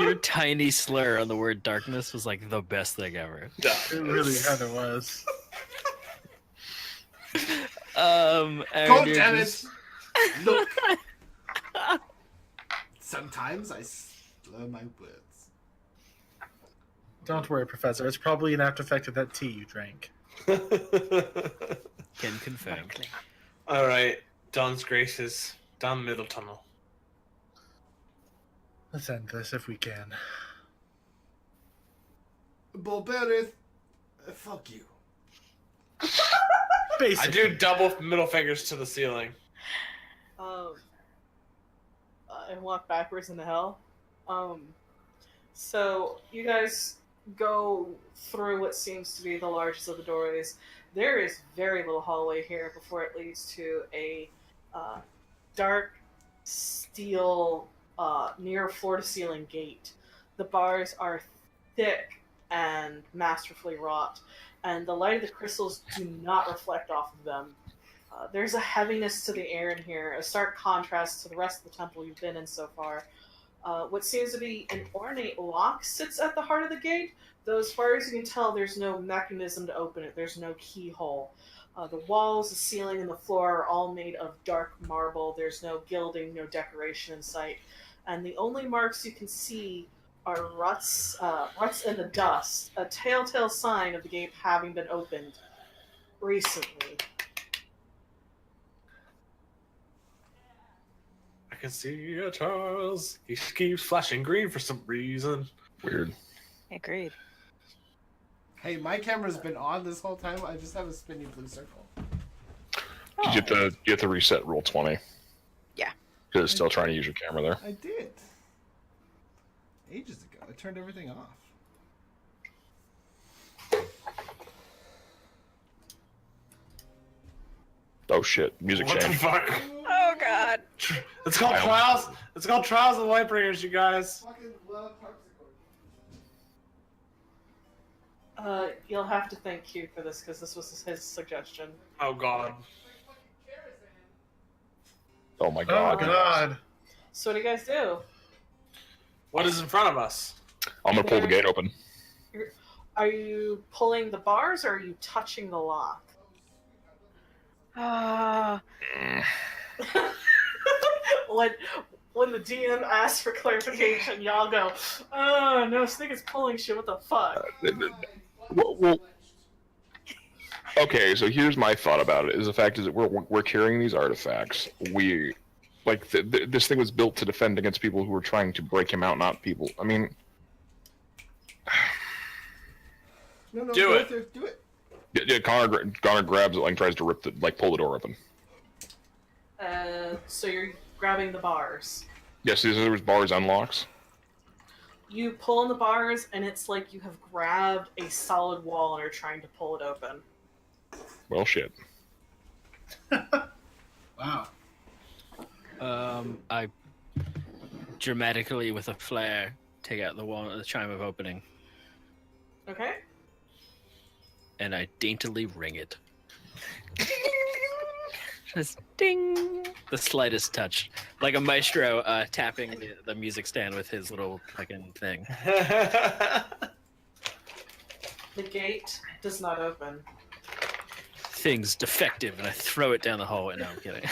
Your tiny slur on the word darkness was like the best thing ever. It really kind of was. Aaron, God you're damn it! just- Look! Sometimes I slur my words. Don't worry, Professor. It's probably an after effect of that tea you drank. Can confirm. Likely. All right. Dawn's Graces, down the middle tunnel. Let's end this if we can. Bulberith, fuck you. I Basically. do double middle fingers to the ceiling. And walk backwards into hell. So you guys go through what seems to be the largest of the doorways. There is very little hallway here before it leads to a dark steel near floor-to-ceiling gate. The bars are thick and masterfully wrought, and the light of the crystals do not reflect off of them. There's a heaviness to the air in here, a stark contrast to the rest of the temple you've been in so far. What seems to be an ornate lock sits at the heart of the gate, though as far as you can tell, there's no mechanism to open it. There's no keyhole. The walls, the ceiling, and the floor are all made of dark marble. There's no gilding, no decoration in sight. And the only marks you can see are ruts in the dust, a telltale sign of the gate having been opened recently. I can see you, Charles. He keeps flashing green for some reason. Weird. Agreed. Hey, my camera's been on this whole time. I just have a spinning blue circle. You have to reset roll 20. Yeah. Because it's still trying to use your camera there. I did. Ages ago. I turned everything off. Oh shit! Music What the change. fuck? Oh god. It's called Trials. It's called Trials of the Lightbringers, you guys. Fucking love harpsichord. You'll have to thank Q for this because this was his suggestion. Oh god. Oh my Oh god. god. So what do you guys do? What is in front of us? I'm gonna pull the gate open. Are you pulling the bars or are you touching the lock? Ah. when the DM asks for clarification, y'all go, "Oh no, Snig is pulling shit. What the fuck?" Well, okay, so here's my thought about it: is the fact is that we're carrying these artifacts. We like this thing was built to defend against people who were trying to break him out, not people. I mean, No, Do go it. through, do it. yeah, Connor grabs it, like tries to pull the door open. So you're grabbing the bars. Yes, there was bars unlocks. You pull on the bars, and it's like you have grabbed a solid wall and are trying to pull it open. Well, shit. Wow. I dramatically, with a flare, take out the chime of opening, Okay. and I daintily ring it. Just ding, the slightest touch, like a maestro tapping the music stand with his little fucking thing. The gate does not open. Thing's defective, and I throw it down the hallway. No, I'm kidding.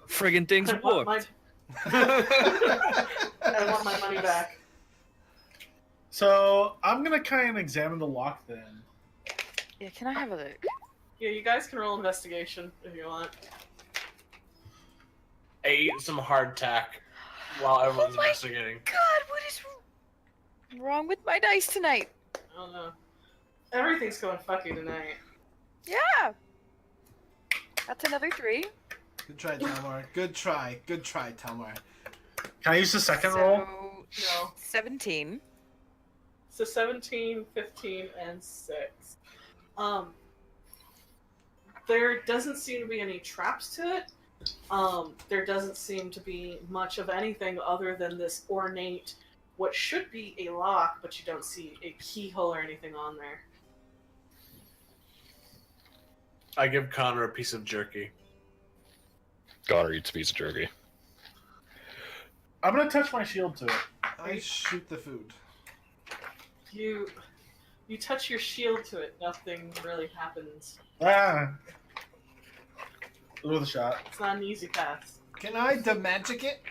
Friggin' thing's I want warped. I want my money back. So I'm gonna kind of examine the lock then. Yeah, can I have a look? Yeah, you guys can roll investigation if you want. I eat some hardtack while everyone's Oh my investigating. God, what is wrong with my dice tonight? I don't know. Everything's going fucky tonight. Yeah. That's another 3. Good try, Talmar. Good try. Good try, Talmar. Can I use the second roll? No. 17. So 17, 15, and 6. There doesn't seem to be any traps to it. There doesn't seem to be much of anything other than this ornate, what should be a lock, but you don't see a keyhole or anything on there. I give Connor a piece of jerky. Connor eats a piece of jerky. I'm gonna touch my shield to it. I shoot the food. You touch your shield to it, nothing really happens. Ah. With a shot. It's not an easy pass. Can I demagic it?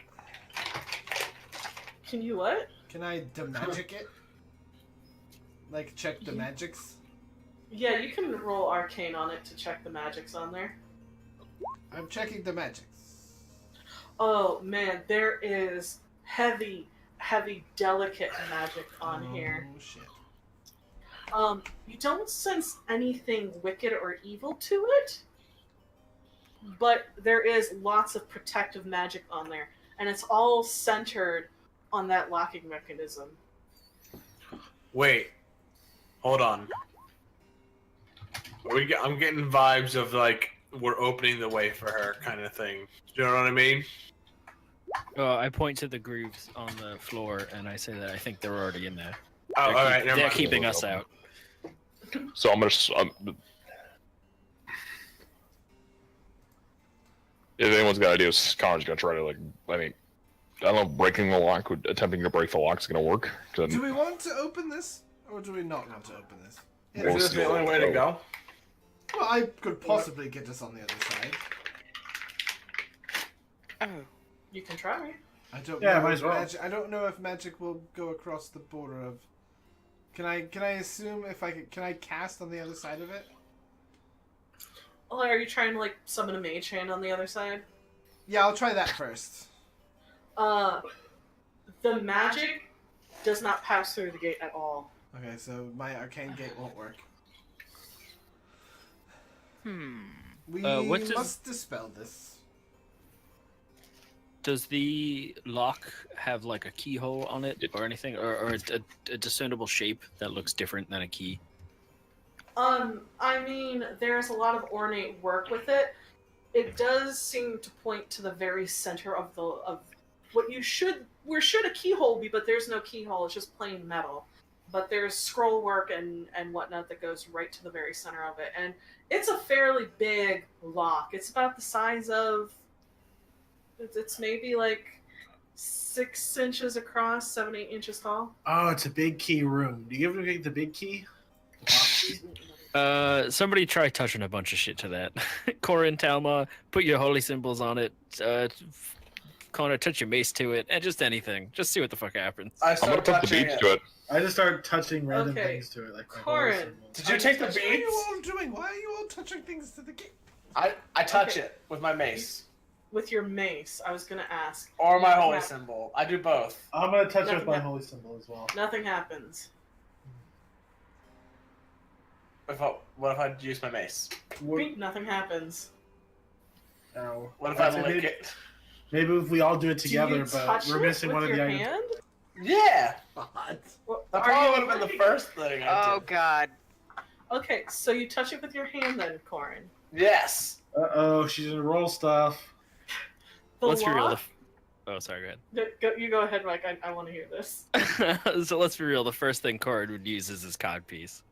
Can you what? Can I demagic it? Like, check the magics? Yeah, you can roll arcane on it to check the magics on there. I'm checking the magics. Oh man, there is heavy, delicate magic on here. Oh shit. You don't sense anything wicked or evil to it, but there is lots of protective magic on there, and it's all centered on that locking mechanism. Wait, hold on. I'm getting vibes of like we're opening the way for her kind of thing. You know what I mean? I point to the grooves on the floor and I say that I think they're already in there. Oh, all right. Never They're mind. keeping us out. So I'm gonna. If anyone's got ideas, Connor's gonna try to like. I mean, I don't know. Breaking the lock, attempting to break the lock is gonna work. Do we want to open this, or do we not want to open this? Well, Is this the only way to go? Well, I could possibly get us on the other side. Oh. You can try. I don't Yeah, know. might If as well. I don't know if magic will go across the border of. Can I assume if can I cast on the other side of it? Oh, are you trying to like summon a mage hand on the other side? Yeah, I'll try that first. The magic does not pass through the gate at all. Okay, so my arcane gate won't work. We what does- must dispel this. Does the lock have like a keyhole on it or anything, or a discernible shape that looks different than a key? I mean, there's a lot of ornate work with it. It does seem to point to the very center of what where should a keyhole be, but there's no keyhole. It's just plain metal. But there's scroll work and whatnot that goes right to the very center of it, and it's a fairly big lock. It's about the size of. It's maybe like 6 inches across, 7-8 inches tall. Oh, it's a big key room. Do you ever get the big key? Somebody try touching a bunch of shit to that. Corin, Talma, put your holy symbols on it. Connor, touch your mace to it, and just anything. Just see what the fuck happens. I I'm gonna started put the touching beads it. to it. I just start touching random Okay. things to it, like my Corin. holy symbol. Did you take the What are you beads? all doing? Why are you all touching things to the gate? I touch Okay. it with my mace With your mace, I was gonna ask. or my holy Yeah. symbol. I do both. I'm gonna touch it with Nothing my hap- holy symbol as well. Nothing happens. What if I use my mace? Nothing happens. No. What if I I'd say lick it? Maybe if we all do it together, Do you but touch we're it missing with one of the your items. hand? Yeah. What? Well, That are probably you would have been the working- first thing I Oh did. god. Okay, so you touch it with your hand then, Corin. Yes. Uh-oh, she's gonna roll stuff. The Let's be real. lock- Oh, sorry, You go ahead, Mike. I want to hear this. go ahead. So let's be real. The first thing Corin would use is his codpiece.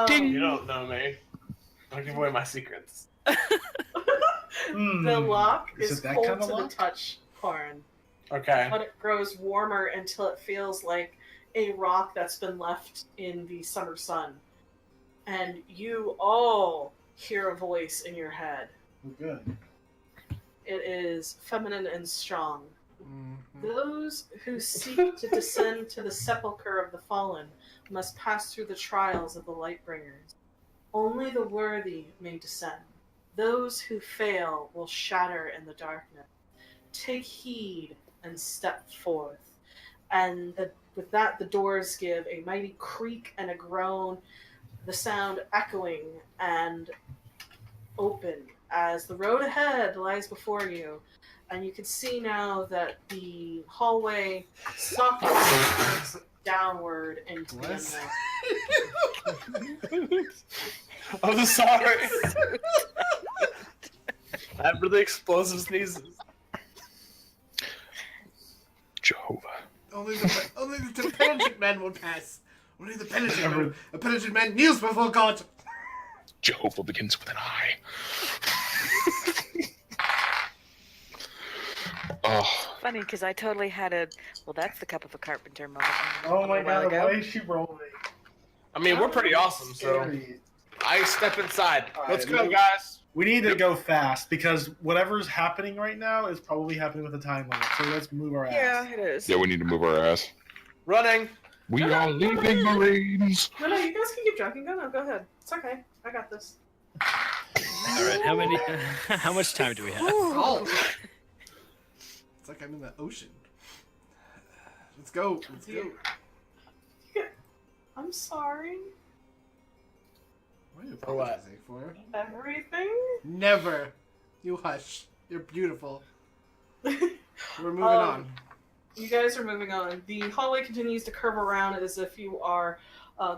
You don't know me. Don't give away my secrets. Hmm. The lock Is is it that cold kind of to the lock? touch, Corin, Okay. but it grows warmer until it feels like a rock that's been left in the summer sun. And you all hear a voice in your head. Oh, good. It is feminine and strong. Mhm. Those who seek to descend to the sepulchre of the fallen must pass through the trials of the Lightbringers. Only the worthy may descend. Those who fail will shatter in the darkness. Take heed and step forth. And with that, the doors give a mighty creak and a groan, the sound echoing and open as the road ahead lies before you. And you can see now that the hallway softly curves downward into the Bless. unknown. I'm sorry. I have really explosive sneezes. Jehovah. Only the penitent man will pass. Only the penitent man. A penitent man kneels before God. Jehovah begins with an I. Oh, Funny because I totally had a well, that's the cup of a carpenter moment. Oh my a while god, ago. why is she rolling? I mean, we're pretty awesome, so Scary. I step inside. Let's Alright, go, guys. We need to go fast because whatever's happening right now is probably happening with a time limit. So let's move our ass. Yeah, it is. yeah, we need to move our ass. Running. We are leaving Marines. No, you guys can keep joking. Go ahead. It's okay. I got this. right, how many? How much time do we have? Oh. It's like I'm in the ocean. Let's go. Let's go. I'm sorry. What are you For what? apologizing for? Everything? Never. You hush. You're beautiful. We're moving Um, on. You guys are moving on. The hallway continues to curve around as if you are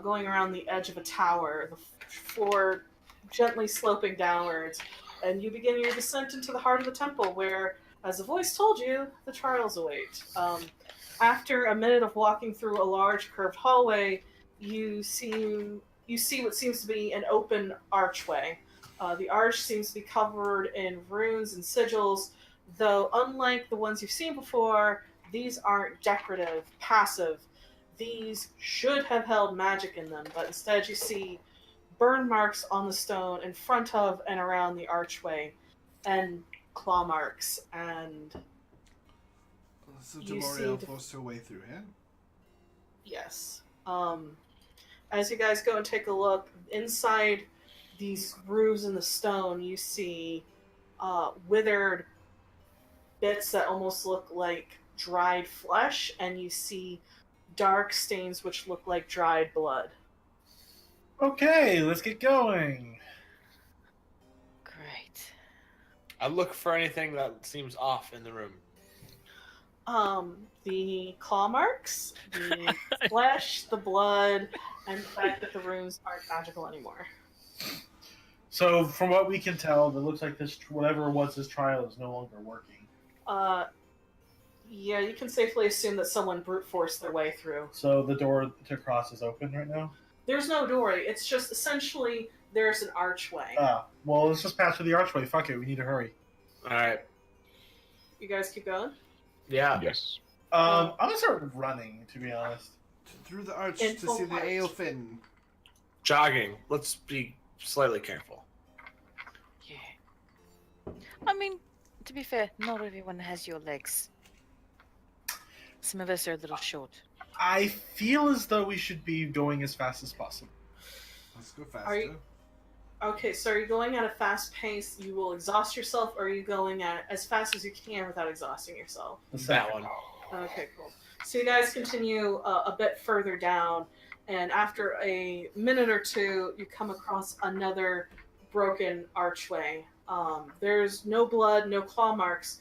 going around the edge of a tower, the floor gently sloping downwards, and you begin your descent into the heart of the temple where, as the voice told you, the trials await. After a minute of walking through a large curved hallway, you see what seems to be an open archway. The arch seems to be covered in runes and sigils, though unlike the ones you've seen before, these aren't decorative, passive. These should have held magic in them, but instead you see burn marks on the stone in front of and around the archway, and claw marks, and So you Demoriel see forced her way through, yeah? yes. As you guys go and take a look, inside these grooves in the stone, you see withered bits that almost look like dried flesh, and you see dark stains which look like dried blood. Okay, let's get going. Great. I look for anything that seems off in the room. The claw marks, the flesh, the blood, and the fact that the runes aren't magical anymore. So, from what we can tell, it looks like this whatever was this trial is no longer working. Yeah, you can safely assume that someone brute forced their way through. So the door to cross is open right now. There's no door. It's just essentially there's an archway. Well, let's just pass through the archway. Fuck it, we need to hurry. Alright. You guys keep going? Yeah. Yes. I'm gonna start running, to be honest. Through the arch In to full see the march. Aelfin. Jogging. Let's be slightly careful. Yeah. I mean, to be fair, not everyone has your legs. Some of us are a little short. I feel as though we should be going as fast as possible. Let's go faster. Are you- Okay, so are you going at a fast pace? You will exhaust yourself, or are you going at as fast as you can without exhausting yourself? The That second. one. Okay, cool. So you guys continue a bit further down, and after a minute or two, you come across another broken archway. There's no blood, no claw marks,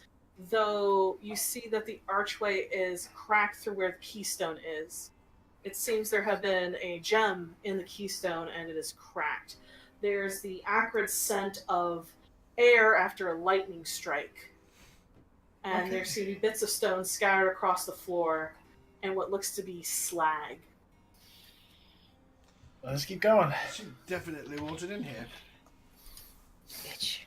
though you see that the archway is cracked through where the keystone is. It seems there have been a gem in the keystone, and it is cracked. There's the acrid scent of air after a lightning strike. And Okay. there seem to be bits of stone scattered across the floor and what looks to be slag. Let's keep going. She definitely wanted in here. Bitch.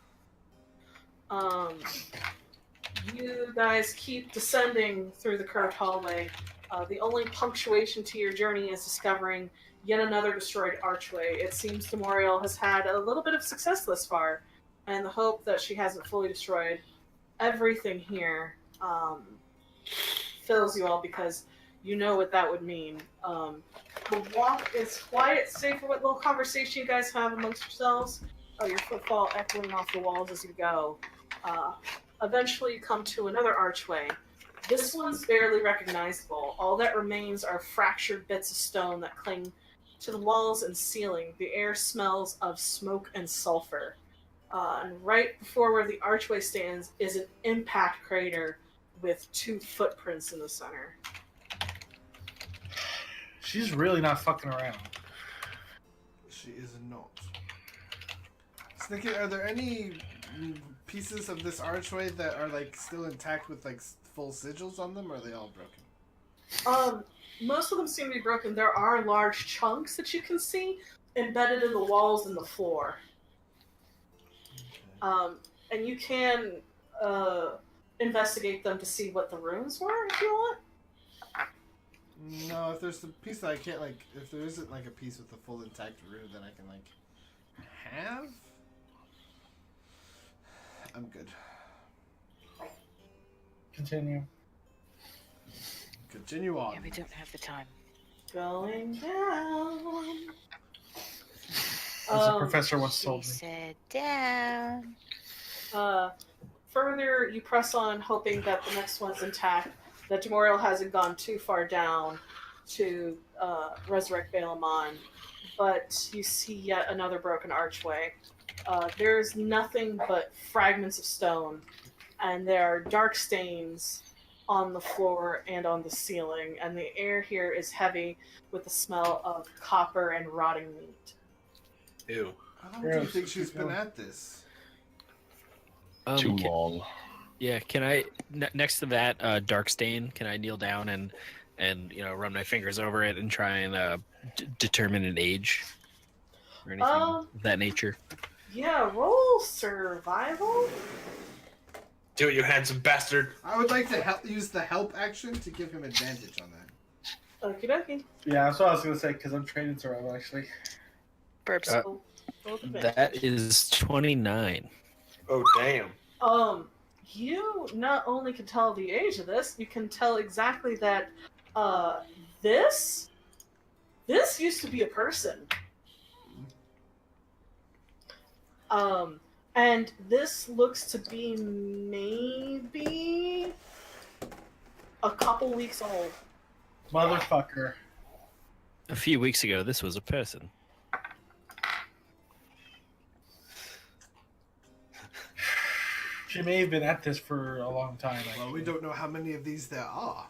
You guys keep descending through the curved hallway. The only punctuation to your journey is discovering yet another destroyed archway. It seems Demoriel has had a little bit of success thus far, and the hope that she hasn't fully destroyed everything here fills you all, because you know what that would mean. The walk is quiet, save for what little conversation you guys have amongst yourselves. Your footfall echoing off the walls as you go. Eventually you come to another archway. This one's barely recognizable. All that remains are fractured bits of stone that cling to the walls and ceiling. The air smells of smoke and sulfur. And right before where the archway stands is an impact crater with 2 footprints in the center. She's really not fucking around. She is not. Snicket, are there any pieces of this archway that are like still intact with like full sigils on them, or are they all broken? Most of them seem to be broken. There are large chunks that you can see embedded in the walls and the floor. And you can investigate them to see what the runes were if you want. No, if there's a piece that I can't like, if there isn't like a piece with a full intact rune that I can like have, I'm good. Continue. Continue on. Yeah, we don't have the time. Going down. As the professor once She told me. said down. Further, you press on, hoping that the next one's intact, that Demorial hasn't gone too far down to resurrect Balamon, but you see yet another broken archway. There's nothing but fragments of stone, and there are dark stains on the floor and on the ceiling, and the air here is heavy with the smell of copper and rotting meat. Ew. How long do you think she's been at this? Too Can- long. Yeah, can I next to that dark stain? Can I kneel down and run my fingers over it and try and determine an age or anything of that nature? Yeah, roll survival. Do it, you handsome bastard. I would like to use the help action to give him advantage on that. Okie dokie. Yeah, that's what I was gonna say because I'm trained in survival actually. Burps. Roll with advantage. That is 29. Oh, damn. You not only can tell the age of this, you can tell exactly that this used to be a person. And this looks to be maybe a couple weeks old. Motherfucker. A few weeks ago, this was a person. She may have been at this for a long time. Well, we don't know how many of these there are.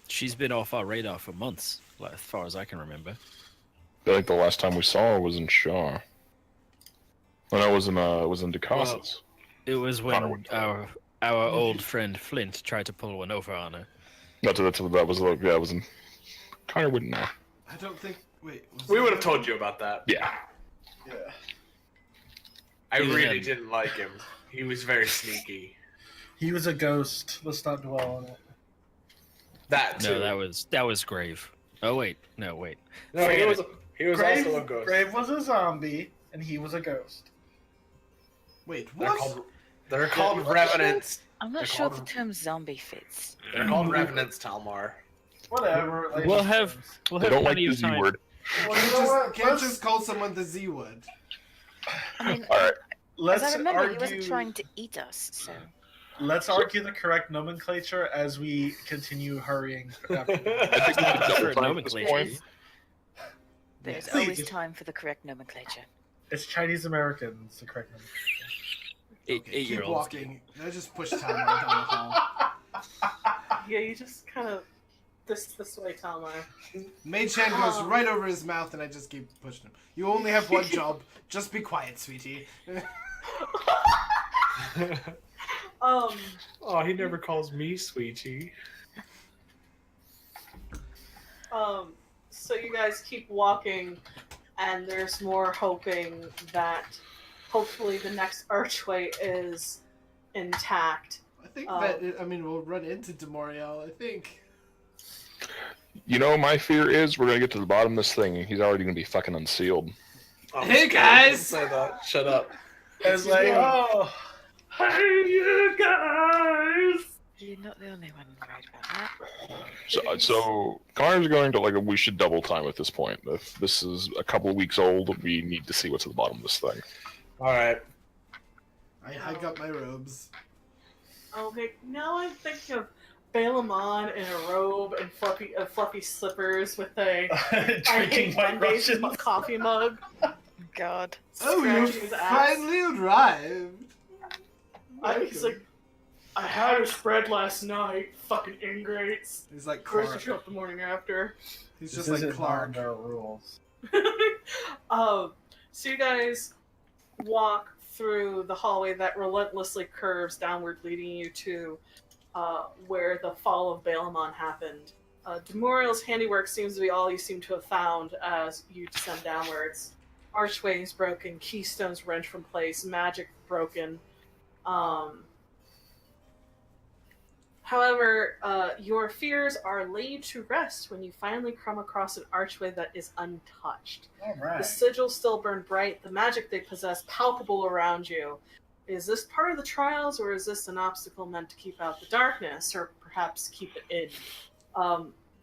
She's been off our radar for months, as far as I can remember. I feel like the last time we saw her was in Shaw. When I was in DeCasas. It was Connor when would- our old friend Flint tried to pull one over on her. That was like, yeah, it was in. Connor wouldn't know. I don't think. Wait. We would have told you about that. Yeah. Yeah. I Yeah. really didn't like him. He was very sneaky. He was a ghost. Let's not dwell on it. That too. No, that was Grave. Oh wait, no wait. No, he was Grave, also a ghost. Grave was a zombie, and he was a ghost. Wait. They're What? called revenants. I'm not They're sure called- the term zombie fits. They're called revenants, Talmar. Whatever. like- We'll have They don't like plenty the of Z time. word. Well, Can't you know what? can't Let's- just call someone the Z word. I mean, Alright. Let's as I remember, argue. he wasn't trying to eat us, so. Let's argue the correct nomenclature as we continue hurrying. I think we should double Different time at this nomenclature. point. There's Please. always time for the correct nomenclature. It's Chinese Americans, the correct nomenclature. Eight Keep year olds. walking. I just push Talmar down the hall. Yeah, you just kind of this way, Talmar. Mage hand goes right over his mouth, and I just keep pushing him. You only have one job. Just be quiet, sweetie. Oh, he never calls me sweetie. So you guys keep walking, and there's more hoping that hopefully the next archway is intact. I think we'll run into Demoriel. I think. You know, my fear is we're gonna get to the bottom of this thing and he's already gonna be fucking unsealed. Oh, Hey, don't guys! say that. Shut up. It's like, oh, hey, you guys! You're not the only one right about that. So Connor's going to we should double time at this point. If this is a couple of weeks old, we need to see what's at the bottom of this thing. All right. I hike up my robes. Okay, now I'm thinking of Balamon in a robe and fluffy slippers with a I Drinking hate White Mondays Russians. coffee mug. God. Oh, you scratching his ass. finally arrived. He's like, I had a spread last night. Fucking ingrates. He's like Of course, Clark. you show up the morning after. He's This just like isn't Clark. Their rules. So you guys walk through the hallway that relentlessly curves downward, leading you to where the fall of Balamon happened. Demorial's handiwork seems to be all you seem to have found as you descend downwards. Archways broken, keystones wrenched from place, magic broken. However, your fears are laid to rest when you finally come across an archway that is untouched. All The right. sigils still burn bright, the magic they possess palpable around you. Is this part of the trials, or is this an obstacle meant to keep out the darkness, or perhaps keep it in?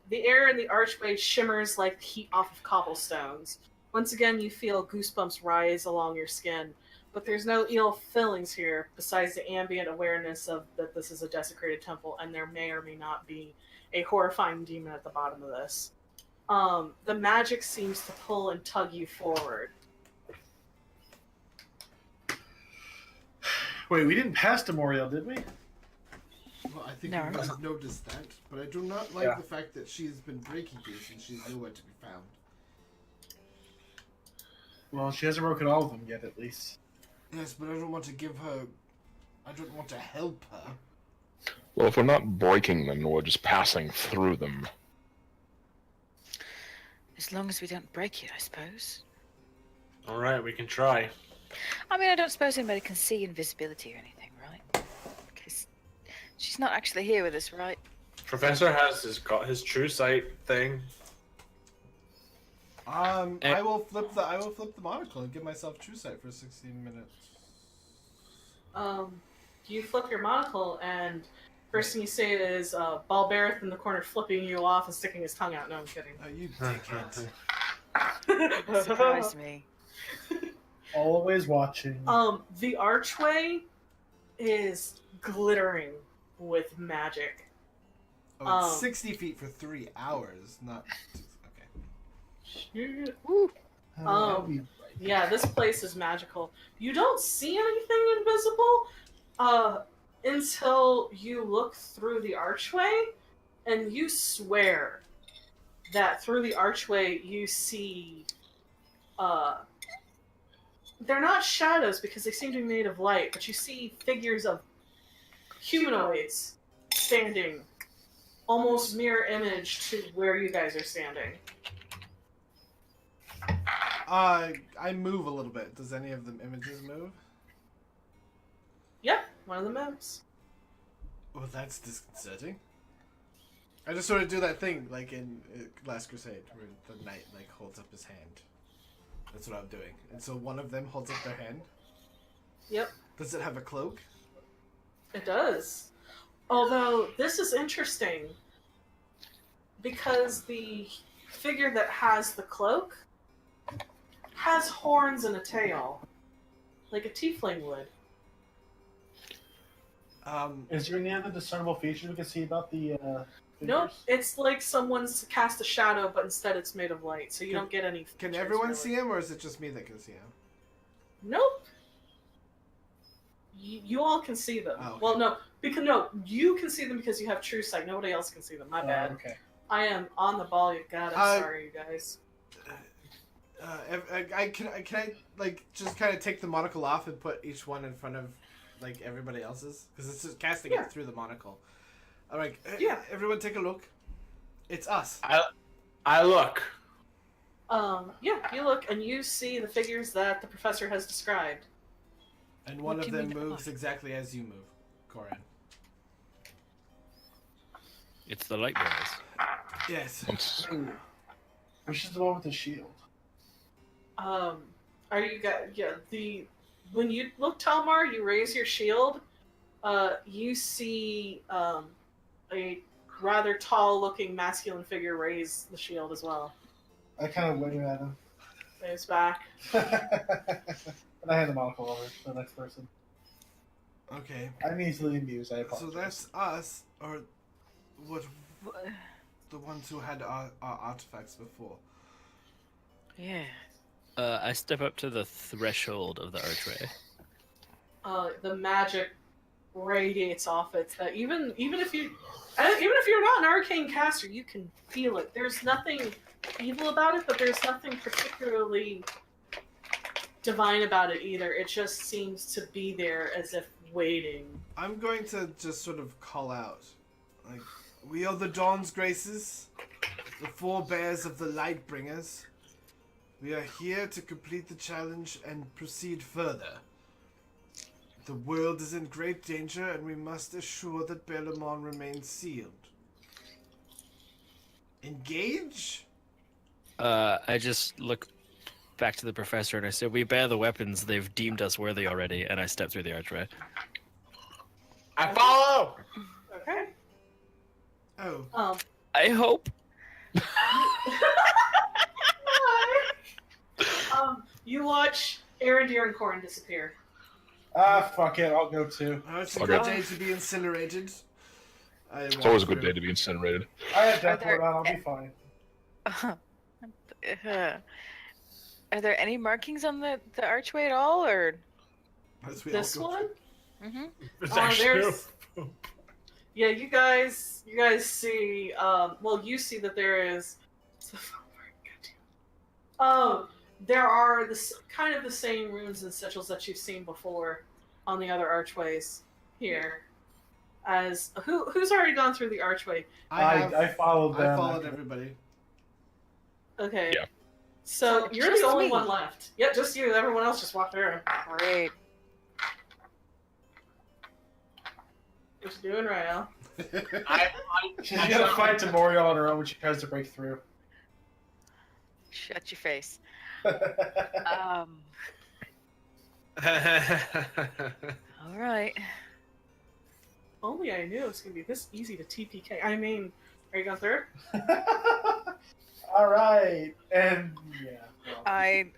The air in the archway shimmers like heat off of cobblestones. Once again, you feel goosebumps rise along your skin, but there's no ill feelings here besides the ambient awareness of that this is a desecrated temple and there may or may not be a horrifying demon at the bottom of this. The magic seems to pull and tug you forward. Wait, we didn't pass Demoriel, did we? Well, I think No. you guys noticed that, but I do not like Yeah. the fact that she's been breaking these and she's nowhere to be found. Well, she hasn't broken all of them yet, at least. Yes, but I don't want to give her. I don't want to help her. Well, if we're not breaking them, we're just passing through them. As long as we don't break it, I suppose. All right, we can try. I mean, I don't suppose anybody can see invisibility or anything, right? Because she's not actually here with us, right? Professor has his true sight thing. I will flip the monocle and give myself true sight for 16 minutes. You flip your monocle, and first thing you say is Balberith in the corner flipping you off and sticking his tongue out. No, I'm kidding. Oh, you dickhead. Surprised me. Always watching. The archway is glittering with magic. Oh, it's 60 feet for 3 hours, not. Okay. Ooh. Yeah, this place is magical. You don't see anything invisible until you look through the archway, and you swear that through the archway you see they're not shadows because they seem to be made of light, but you see figures of humanoids standing almost mirror image to where you guys are standing. I move a little bit. Does any of the images move? Yep, one of the moves. Well, that's disconcerting. I just sort of do that thing, like in Last Crusade, where the knight like holds up his hand. That's what I'm doing. And so one of them holds up their hand. Yep, Does it have a cloak? it does. Although, this is interesting, because the figure that has the cloak has horns and a tail, like a tiefling would. Is there any other discernible features we can see about the Nope, figures? it's like someone's cast a shadow, but instead it's made of light, so you don't get any Can features, everyone really. see him, or is it just me that can see him? Nope. You all can see them. Oh, okay. Well, no, you can see them because you have true sight. Nobody else can see them. My bad. Okay. I am on the ball. You God, I'm sorry, you guys. Can I like just kind of take the monocle off and put each one in front of like everybody else's, because it's just casting Yeah. it through the monocle. I'm like, Yeah. everyone take a look. It's us. I look. Yeah, you look and you see the figures that the professor has described. And one What of do you them mean, moves exactly as you move, Corin. It's the light bearers. Yes. It's, Which is the one with the shield? Are you guys? Yeah, when you look, Talmar, you raise your shield. You see a rather tall-looking masculine figure raise the shield as well. I kind of wave at him. Waves back. And I hand the monocle over to the next person. Okay. I'm easily amused. I apologize. So that's us, or what? The ones who had our artifacts before. Yeah. I step up to the threshold of the archway. The magic radiates off it. Even if you're not an arcane caster, you can feel it. There's nothing evil about it, but there's nothing particularly divine about it either. It just seems to be there as if waiting. I'm going to just sort of call out, like, we are the Dawn's Graces, the forebears of the Lightbringers. We are here to complete the challenge and proceed further. The world is in great danger, and we must assure that Belamon remains sealed. Engage? I just look back to the professor and I say, "We bear the weapons. They've deemed us worthy already." And I step through the archway. I follow. Okay. Oh, I hope. You watch Arondir and Corrin disappear. Fuck it, I'll go too. Oh, it's a Okay. good day to be incinerated. It's always a good day to be incinerated. I have death there- ward on, I'll be fine. Are there any markings on the archway at all, or? As we all This go one? Mm-hmm. There's. Yeah, you guys see. Well, you see that there is. There are kind of the same runes and sigils that you've seen before on the other archways here. As who's already gone through the archway? I followed them. I followed everybody. Okay. Yeah. So you're Just the only me. one left. Yep, just you. Everyone else just walked through. Great. What you doing, Rael? She's gonna fight Tamoriel on her own when she tries to break through. Shut your face. Oh, All right. Only I knew it was gonna be this easy to TPK. I mean, are you going through? All right, and yeah. Well,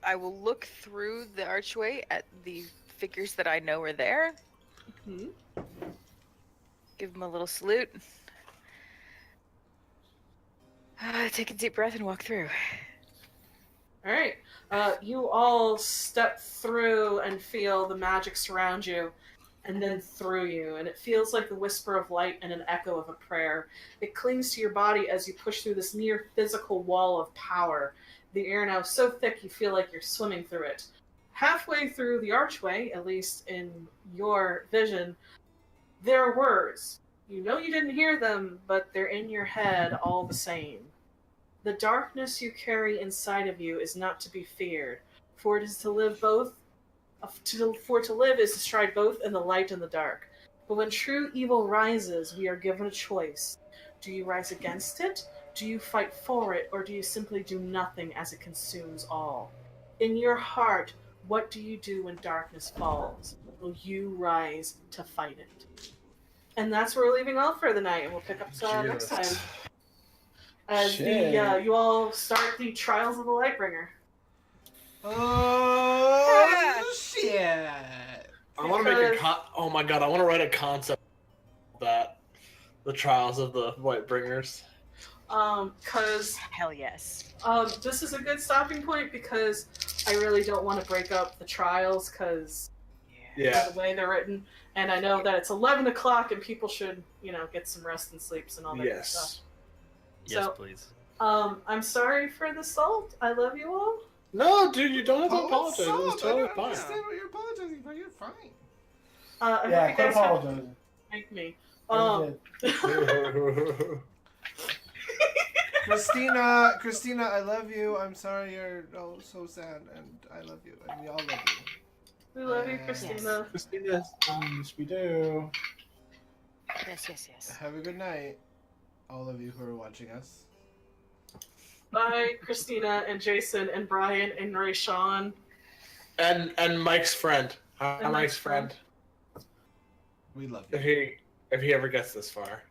I will look through the archway at the figures that I know are there. Hmm. Give them a little salute. Take a deep breath and walk through. All right. You all step through and feel the magic surround you, and then through you, and it feels like the whisper of light and an echo of a prayer. It clings to your body as you push through this near physical wall of power. The air now so thick you feel like you're swimming through it. Halfway through the archway, at least in your vision, there are words. You know you didn't hear them, but they're in your head all the same. The darkness you carry inside of you is not to be feared, for it is to live both. For to live is to stride both in the light and the dark. But when true evil rises, we are given a choice. Do you rise against it? Do you fight for it? Or do you simply do nothing as it consumes all? In your heart, what do you do when darkness falls? Will you rise to fight it? And that's where we're leaving off for the night, and we'll pick up next time. As Shit. you all start the Trials of the Lightbringer. Oh shit! I want to make oh my god! I want to write a concept of that the trials of the Whitebringers. Because Hell yes. this is a good stopping point because I really don't want to break up the trials because Yeah. of the way they're written, and I know that it's 11 o'clock and people should get some rest and sleeps and all that good stuff. Yes. Yes, So- please. I'm sorry for the salt. I love you all. No, dude, you don't have to Oh, apologize. Salt, It's totally I don't fine. understand what you're apologizing for. You're fine. I yeah, hope you quit guys have apologizing. thank me. I did. Christina, I love you. I'm sorry you're so sad, and I love you, and we all love you. We love you, Yes. Christina. Yes, we do. Yes. Have a good night, all of you who are watching us. Bye, Christina and Jason and Brian and Ray Sean. and Mike's friend. And Mike's Mike's friend. We love you. If he ever gets this far.